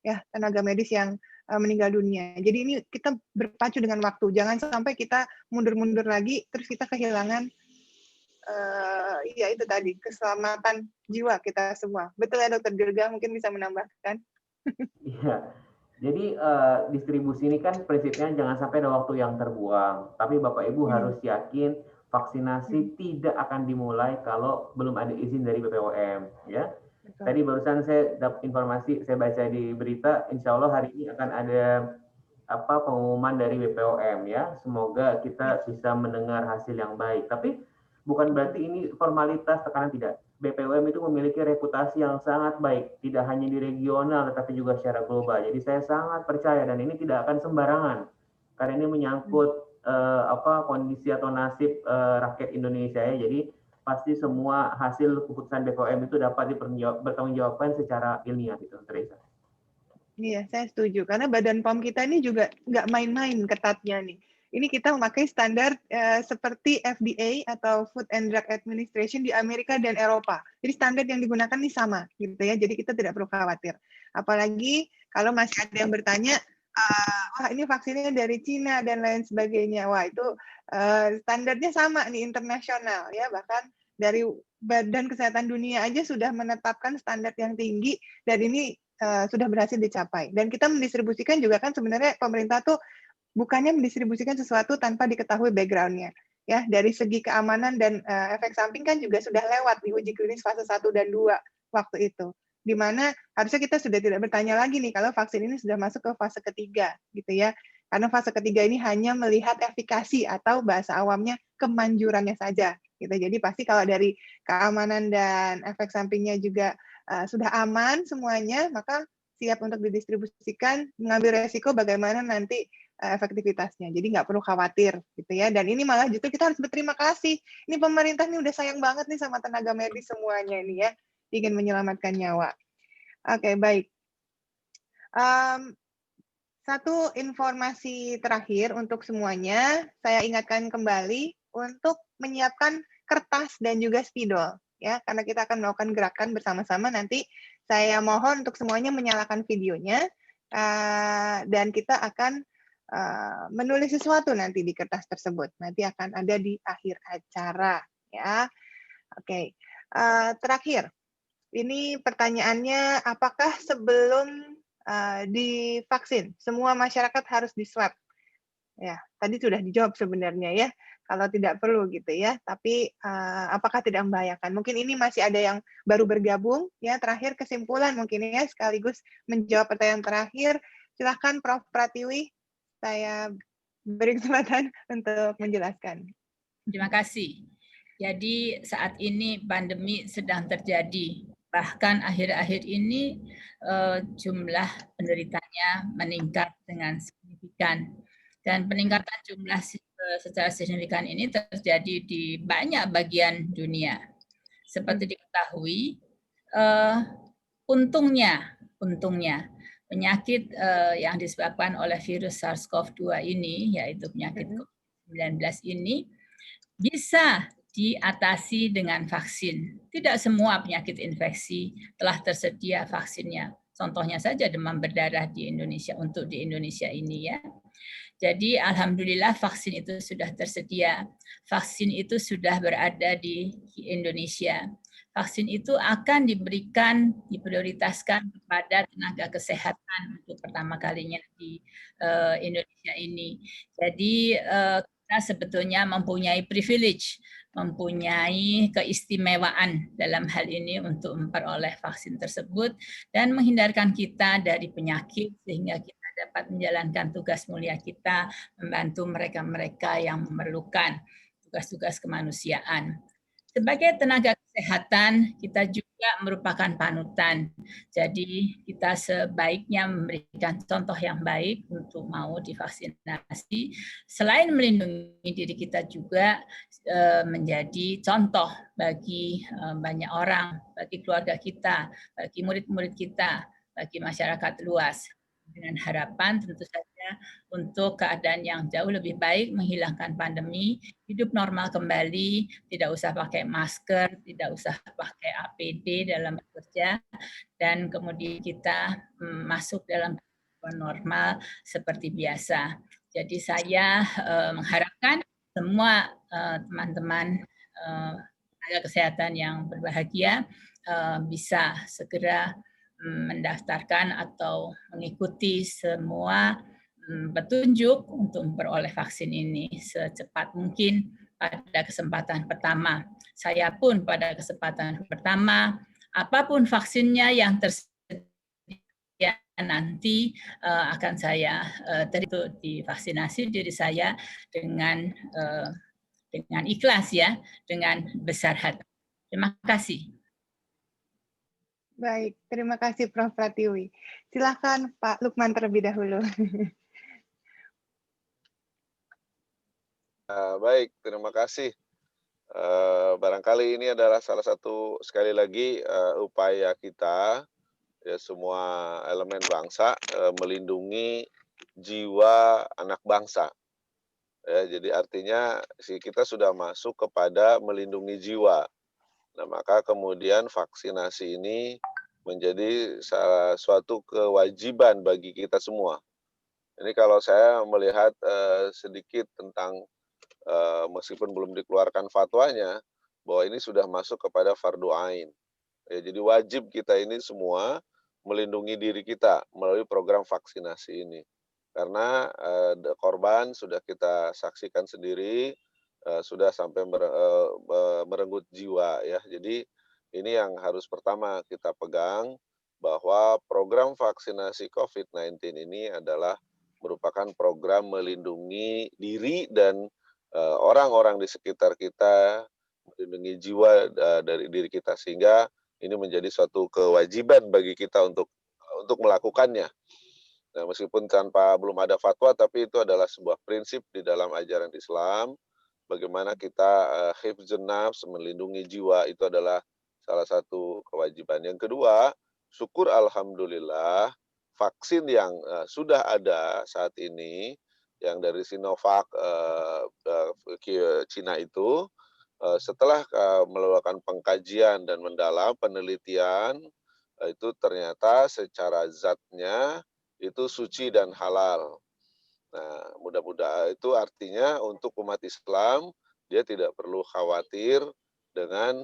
ya tenaga medis yang meninggal dunia. Jadi ini kita berpacu dengan waktu. Jangan sampai kita mundur-mundur lagi terus kita kehilangan ya itu tadi keselamatan jiwa kita semua. Betul ya Dokter Dirga, mungkin bisa menambahkan. Iya. Jadi distribusi ini kan prinsipnya jangan sampai ada waktu yang terbuang. Tapi Bapak Ibu harus yakin vaksinasi tidak akan dimulai kalau belum ada izin dari BPOM, ya. Betul. Tadi barusan saya dapat informasi, saya baca di berita, insya Allah hari ini akan ada pengumuman dari BPOM, ya. Semoga kita bisa mendengar hasil yang baik. Tapi bukan berarti ini formalitas, tekanan tidak. BPOM itu memiliki reputasi yang sangat baik, tidak hanya di regional, tetapi juga secara global. Jadi saya sangat percaya dan ini tidak akan sembarangan, karena ini menyangkut kondisi atau nasib rakyat Indonesia ya. Jadi pasti semua hasil keputusan BPOM itu dapat bertanggungjawabkan secara ilmiah gitu, Teresa. Iya, saya setuju. Karena Badan POM kita ini juga nggak main-main ketatnya nih. Ini kita memakai standar seperti FDA atau Food and Drug Administration di Amerika dan Eropa. Jadi standar yang digunakan ini sama, gitu ya. Jadi kita tidak perlu khawatir. Apalagi kalau masih ada yang bertanya, wah ini vaksinnya dari Cina dan lain sebagainya. Wah itu standarnya sama nih internasional ya. Bahkan dari Badan Kesehatan Dunia aja sudah menetapkan standar yang tinggi dan ini sudah berhasil dicapai. Dan kita mendistribusikan juga kan sebenarnya pemerintah tuh bukannya mendistribusikan sesuatu tanpa diketahui background-nya. Ya, dari segi keamanan dan efek samping kan juga sudah lewat di uji klinis fase 1 dan 2 waktu itu. Di mana harusnya kita sudah tidak bertanya lagi nih kalau vaksin ini sudah masuk ke fase ketiga, gitu ya. Karena fase ketiga ini hanya melihat efikasi atau bahasa awamnya kemanjurannya saja, gitu. Jadi pasti kalau dari keamanan dan efek sampingnya juga sudah aman semuanya, maka siap untuk didistribusikan, mengambil resiko bagaimana nanti efektivitasnya. Jadi nggak perlu khawatir, gitu ya. Dan ini malah justru kita harus berterima kasih. Ini pemerintah nih udah sayang banget nih sama tenaga medis semuanya ini ya, ingin menyelamatkan nyawa. Oke, baik. Satu informasi terakhir untuk semuanya, saya ingatkan kembali untuk menyiapkan kertas dan juga spidol, ya, karena kita akan melakukan gerakan bersama-sama. Nanti saya mohon untuk semuanya menyalakan videonya, dan kita akan menulis sesuatu nanti di kertas tersebut. Nanti akan ada di akhir acara, ya. Oke, terakhir. Ini pertanyaannya, apakah sebelum divaksin semua masyarakat harus di-swab? Ya, tadi sudah dijawab sebenarnya ya, kalau tidak perlu gitu ya. Tapi apakah tidak membahayakan? Mungkin ini masih ada yang baru bergabung ya. Terakhir kesimpulan mungkin ya, sekaligus menjawab pertanyaan terakhir. Silakan Prof. Pratiwi, saya beri kesempatan untuk menjelaskan. Terima kasih. Jadi saat ini pandemi sedang terjadi. Bahkan akhir-akhir ini jumlah penderitanya meningkat dengan signifikan. Dan peningkatan jumlah secara signifikan ini terjadi di banyak bagian dunia. Seperti diketahui, untungnya penyakit yang disebabkan oleh virus SARS-CoV-2 ini, yaitu penyakit COVID-19 ini, bisa diatasi dengan vaksin. Tidak semua penyakit infeksi telah tersedia vaksinnya. Contohnya saja demam berdarah di Indonesia, untuk di Indonesia ini ya. Jadi alhamdulillah vaksin itu sudah tersedia. Vaksin itu sudah berada di Indonesia. Vaksin itu akan diberikan, diprioritaskan kepada tenaga kesehatan untuk pertama kalinya di Indonesia ini. Jadi kita sebetulnya mempunyai privilege, mempunyai keistimewaan dalam hal ini untuk memperoleh vaksin tersebut dan menghindarkan kita dari penyakit sehingga kita dapat menjalankan tugas mulia kita, membantu mereka-mereka yang memerlukan tugas-tugas kemanusiaan. Sebagai tenaga kesehatan, kita juga merupakan panutan. Jadi kita sebaiknya memberikan contoh yang baik untuk mau divaksinasi. Selain melindungi diri kita juga menjadi contoh bagi banyak orang, bagi keluarga kita, bagi murid-murid kita, bagi masyarakat luas. Dengan harapan tentu saja untuk keadaan yang jauh lebih baik, menghilangkan pandemi, hidup normal kembali, tidak usah pakai masker, tidak usah pakai APD dalam bekerja, dan kemudian kita masuk dalam kehidupan normal seperti biasa. Jadi saya mengharapkan semua teman-teman tenaga kesehatan yang berbahagia bisa segera mendaftarkan atau mengikuti semua petunjuk untuk memperoleh vaksin ini secepat mungkin pada kesempatan pertama. Saya pun pada kesempatan pertama, apapun vaksinnya yang tersedia nanti akan saya divaksinasi diri saya dengan ikhlas ya, dengan besar hati. Terima kasih. Baik, terima kasih Prof. Pratiwi. Silakan Pak Lukman terlebih dahulu. Baik, terima kasih. Barangkali ini adalah salah satu sekali lagi upaya kita ya semua elemen bangsa melindungi jiwa anak bangsa. Ya, jadi artinya kita sudah masuk kepada melindungi jiwa. Nah, maka kemudian vaksinasi ini menjadi salah suatu kewajiban bagi kita semua. Ini kalau saya melihat sedikit tentang meskipun belum dikeluarkan fatwanya, bahwa ini sudah masuk kepada fardu ain. Ya, jadi wajib kita ini semua melindungi diri kita melalui program vaksinasi ini. Karena korban sudah kita saksikan sendiri, sudah sampai merenggut jiwa ya. Jadi ini yang harus pertama kita pegang, bahwa program vaksinasi COVID-19 ini adalah merupakan program melindungi diri dan orang-orang di sekitar kita, melindungi jiwa dari diri kita, sehingga ini menjadi suatu kewajiban bagi kita untuk melakukannya. Nah, meskipun belum ada fatwa, tapi itu adalah sebuah prinsip di dalam ajaran Islam. Bagaimana kita hifdzun nafs, melindungi jiwa, itu adalah salah satu kewajiban. Yang kedua, syukur alhamdulillah vaksin yang sudah ada saat ini, yang dari Sinovac Cina itu, setelah melakukan pengkajian dan mendalam penelitian, itu ternyata secara zatnya itu suci dan halal. Nah, mudah-mudahan itu artinya untuk umat Islam, dia tidak perlu khawatir dengan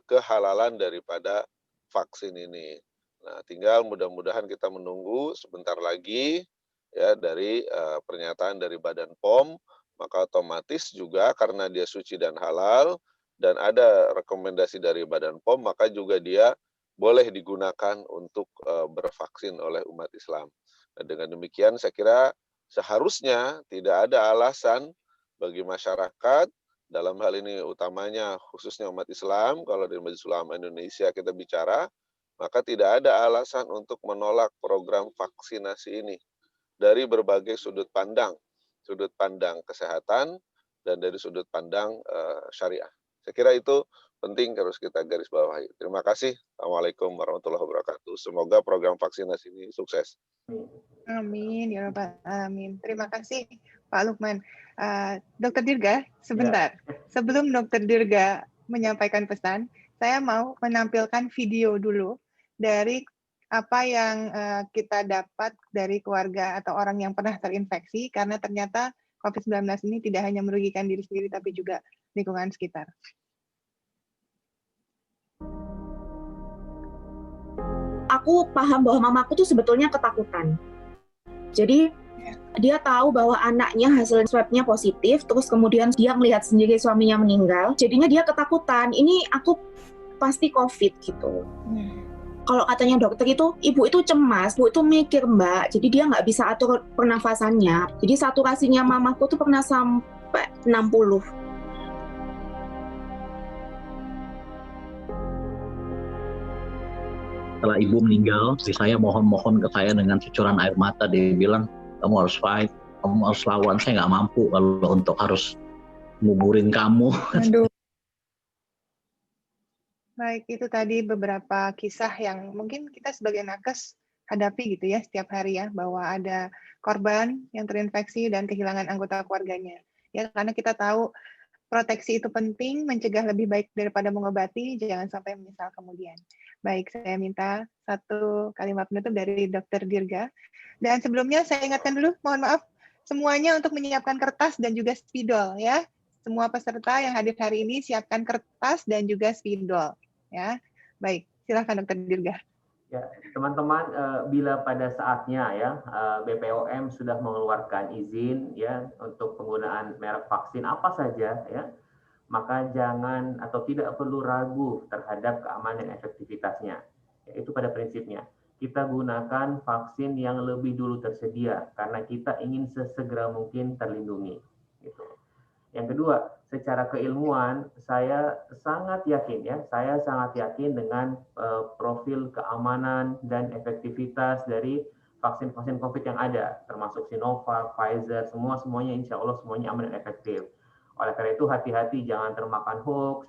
kehalalan daripada vaksin ini. Nah, tinggal mudah-mudahan kita menunggu sebentar lagi ya dari pernyataan dari Badan POM, maka otomatis juga karena dia suci dan halal dan ada rekomendasi dari Badan POM, maka juga dia boleh digunakan untuk bervaksin oleh umat Islam. Nah, dengan demikian saya kira seharusnya tidak ada alasan bagi masyarakat, dalam hal ini utamanya khususnya umat Islam, kalau di Majelis Ulama Indonesia kita bicara, maka tidak ada alasan untuk menolak program vaksinasi ini dari berbagai sudut pandang kesehatan dan dari sudut pandang syariah. Saya kira itu penting harus kita garis bawahi. Terima kasih. Assalamualaikum warahmatullahi wabarakatuh. Semoga program vaksinasi ini sukses. Amin ya rabbal alamin. Terima kasih Pak Lukman. Dr. Dirga, sebentar. Ya. Sebelum Dr. Dirga menyampaikan pesan, saya mau menampilkan video dulu dari apa yang kita dapat dari keluarga atau orang yang pernah terinfeksi, karena ternyata COVID-19 ini tidak hanya merugikan diri sendiri, tapi juga lingkungan sekitar. Aku paham bahwa mamaku tuh sebetulnya ketakutan. Jadi dia tahu bahwa anaknya hasil swab-nya positif, terus kemudian dia melihat sendiri suaminya meninggal, jadinya dia ketakutan, ini aku pasti COVID gitu. Kalau katanya dokter itu, ibu itu cemas, ibu itu mikir mbak, jadi dia nggak bisa atur pernafasannya. Jadi saturasinya mamaku tuh pernah sampai 60. Setelah ibu meninggal, istri saya mohon-mohon ke saya dengan cucuran air mata. Dia bilang, kamu harus fight, kamu harus lawan. Saya nggak mampu kalau untuk harus nguburin kamu. Aduh. Baik, itu tadi beberapa kisah yang mungkin kita sebagai nakes hadapi gitu ya setiap hari ya, bahwa ada korban yang terinfeksi dan kehilangan anggota keluarganya. Ya, karena kita tahu proteksi itu penting, mencegah lebih baik daripada mengobati, jangan sampai menyesal kemudian. Baik, saya minta satu kalimat penutup dari Dr. Dirga. Dan sebelumnya saya ingatkan dulu, mohon maaf, semuanya untuk menyiapkan kertas dan juga spidol ya. Semua peserta yang hadir hari ini siapkan kertas dan juga spidol ya. Baik, silakan Dr. Dirga. Ya, teman-teman, bila pada saatnya ya BPOM sudah mengeluarkan izin ya untuk penggunaan merek vaksin apa saja ya, maka jangan atau tidak perlu ragu terhadap keamanan dan efektivitasnya. Yaitu pada prinsipnya kita gunakan vaksin yang lebih dulu tersedia karena kita ingin sesegera mungkin terlindungi. Gitu. Yang kedua, secara keilmuan saya sangat yakin dengan profil keamanan dan efektivitas dari vaksin-vaksin COVID yang ada, termasuk Sinovac, Pfizer, semuanya insya Allah semuanya aman dan efektif. Oleh karena itu hati-hati, jangan termakan hoax,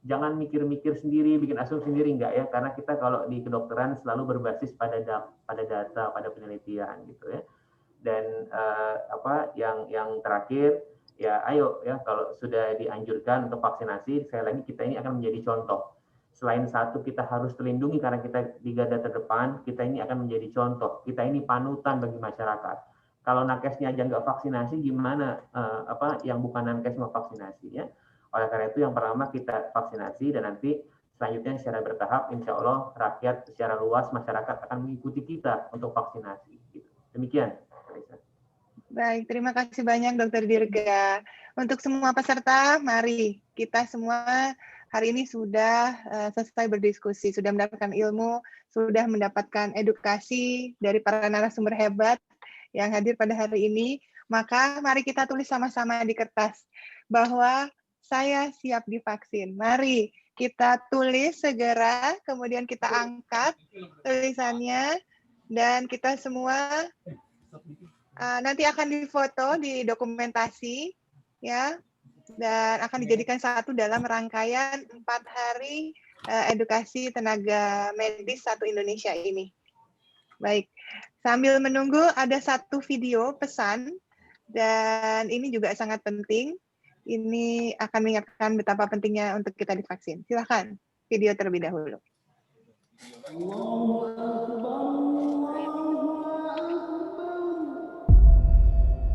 jangan mikir-mikir sendiri, bikin asumsi sendiri, enggak ya, karena kita kalau di kedokteran selalu berbasis pada data, pada penelitian gitu ya. Dan yang terakhir ya, ayo ya, kalau sudah dianjurkan untuk vaksinasi, sekali lagi kita ini akan menjadi contoh. Selain satu, kita harus terlindungi karena kita di garda terdepan, kita ini akan menjadi contoh. Kita ini panutan bagi masyarakat. Kalau nakesnya aja nggak vaksinasi, gimana yang bukan nakes mau vaksinasi ya? Oleh karena itu yang pertama kita vaksinasi, dan nanti selanjutnya secara bertahap, insya Allah rakyat secara luas, masyarakat akan mengikuti kita untuk vaksinasi. Gitu. Demikian. Baik, terima kasih banyak Dr. Dirga. Untuk semua peserta, mari kita semua hari ini sudah selesai berdiskusi, sudah mendapatkan ilmu, sudah mendapatkan edukasi dari para narasumber hebat yang hadir pada hari ini. Maka mari kita tulis sama-sama di kertas bahwa saya siap divaksin. Mari kita tulis segera, kemudian kita angkat tulisannya, dan kita semua nanti akan difoto, didokumentasi, ya, dan akan dijadikan satu dalam rangkaian 4 hari edukasi tenaga medis satu Indonesia ini. Baik, sambil menunggu ada satu video pesan, dan ini juga sangat penting. Ini akan mengingatkan betapa pentingnya untuk kita divaksin. Silakan video terlebih dahulu.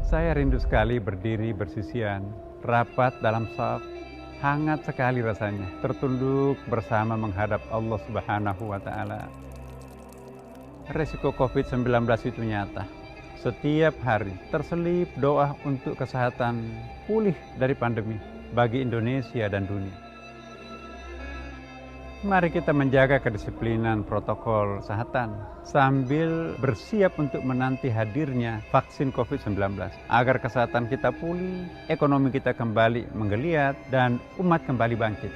Saya rindu sekali berdiri bersisian, rapat dalam shaf, hangat sekali rasanya, tertunduk bersama menghadap Allah Subhanahu wa Ta'ala. Resiko COVID-19 itu nyata. Setiap hari terselip doa untuk kesehatan pulih dari pandemi bagi Indonesia dan dunia. Mari kita menjaga kedisiplinan protokol kesehatan sambil bersiap untuk menanti hadirnya vaksin COVID-19 agar kesehatan kita pulih, ekonomi kita kembali menggeliat, dan umat kembali bangkit.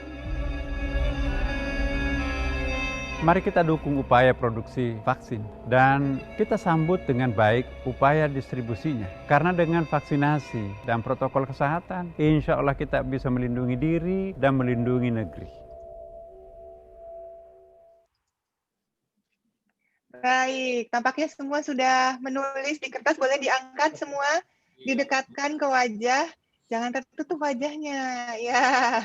Mari kita dukung upaya produksi vaksin dan kita sambut dengan baik upaya distribusinya. Karena dengan vaksinasi dan protokol kesehatan, insya Allah kita bisa melindungi diri dan melindungi negeri. Baik, tampaknya semua sudah menulis di kertas, boleh diangkat semua, didekatkan ke wajah. Jangan tertutup wajahnya, ya.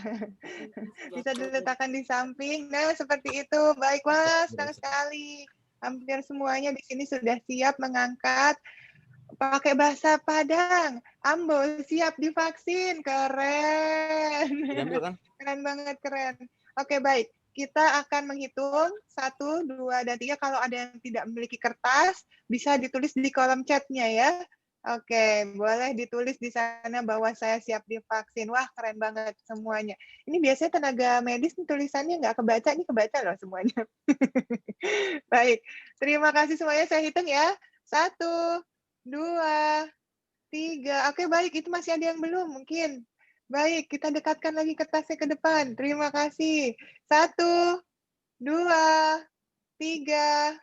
Bisa diletakkan di samping. Nah, seperti itu. Baik, wah, senang sekali. Hampir semuanya di sini sudah siap mengangkat. Pakai bahasa Padang. Ambo siap divaksin. Keren. Keren banget, keren. Oke, baik. Kita akan menghitung 1, 2, dan 3. Kalau ada yang tidak memiliki kertas, bisa ditulis di kolom chatnya ya. Oke, boleh ditulis di sana bahwa saya siap divaksin. Wah, keren banget semuanya. Ini biasanya tenaga medis tulisannya nggak kebaca, ini kebaca loh semuanya. Baik, terima kasih semuanya. Saya hitung ya. 1, 2, 3. Oke, baik. Itu masih ada yang belum mungkin. Baik, kita dekatkan lagi kertasnya ke depan. Terima kasih. 1, 2, 3.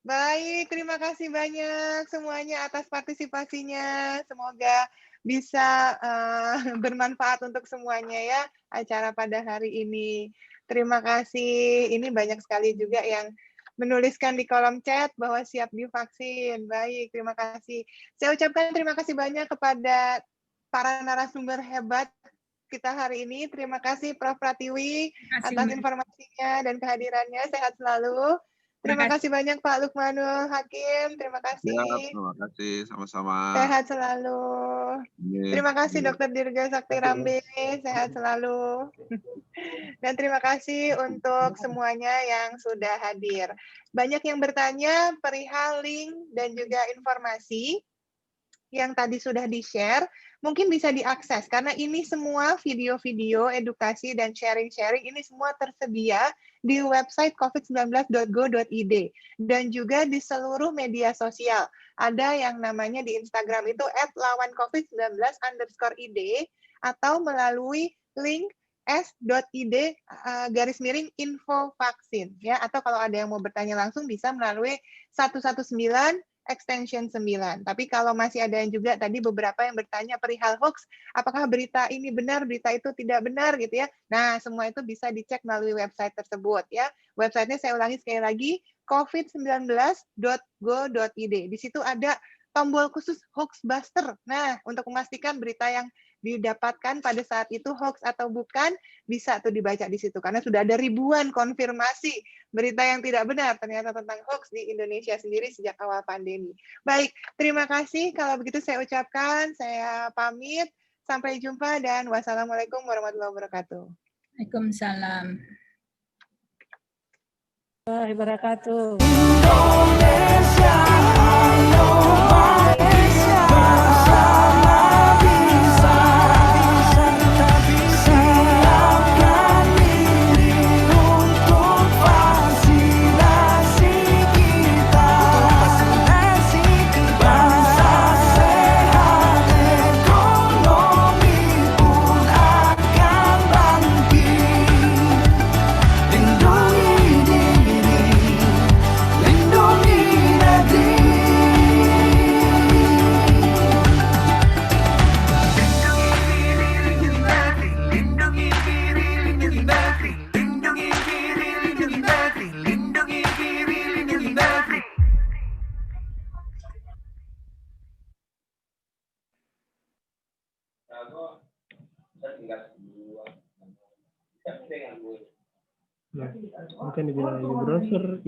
Baik, terima kasih banyak semuanya atas partisipasinya. Semoga bisa bermanfaat untuk semuanya ya acara pada hari ini. Terima kasih. Ini banyak sekali juga yang menuliskan di kolom chat bahwa siap divaksin. Baik, terima kasih. Saya ucapkan terima kasih banyak kepada para narasumber hebat kita hari ini. Terima kasih Prof. Pratiwi atas informasinya dan kehadirannya. Sehat selalu. Terima kasih banyak Pak Lukmanul Hakim. Terima kasih. Ya, terima kasih. Sama-sama. Sehat selalu. Terima kasih Dr. Dirga Sakti Rambe. Sehat selalu. Dan terima kasih untuk semuanya yang sudah hadir. Banyak yang bertanya perihal link dan juga informasi yang tadi sudah di-share. Mungkin bisa diakses, karena ini semua video-video, edukasi, dan sharing-sharing, ini semua tersedia di website covid19.go.id, dan juga di seluruh media sosial. Ada yang namanya di Instagram itu @lawancovid19_id, atau melalui link s.id/info vaksin. Ya, atau kalau ada yang mau bertanya langsung bisa melalui 119 extension 9. Tapi kalau masih ada yang juga tadi beberapa yang bertanya perihal hoax, apakah berita ini benar, berita itu tidak benar gitu ya. Nah, semua itu bisa dicek melalui website tersebut ya. Websitenya saya ulangi sekali lagi, covid19.go.id. Di situ ada tombol khusus Hoaxbuster. Nah, untuk memastikan berita yang didapatkan pada saat itu hoax atau bukan, bisa tuh dibaca di situ. Karena sudah ada ribuan konfirmasi berita yang tidak benar ternyata tentang hoax di Indonesia sendiri sejak awal pandemi. Baik, terima kasih. Kalau begitu saya ucapkan, saya pamit. Sampai jumpa dan wassalamualaikum warahmatullahi wabarakatuh. Waalaikumsalam. Wabarakatuh. Nah, mungkin di browser,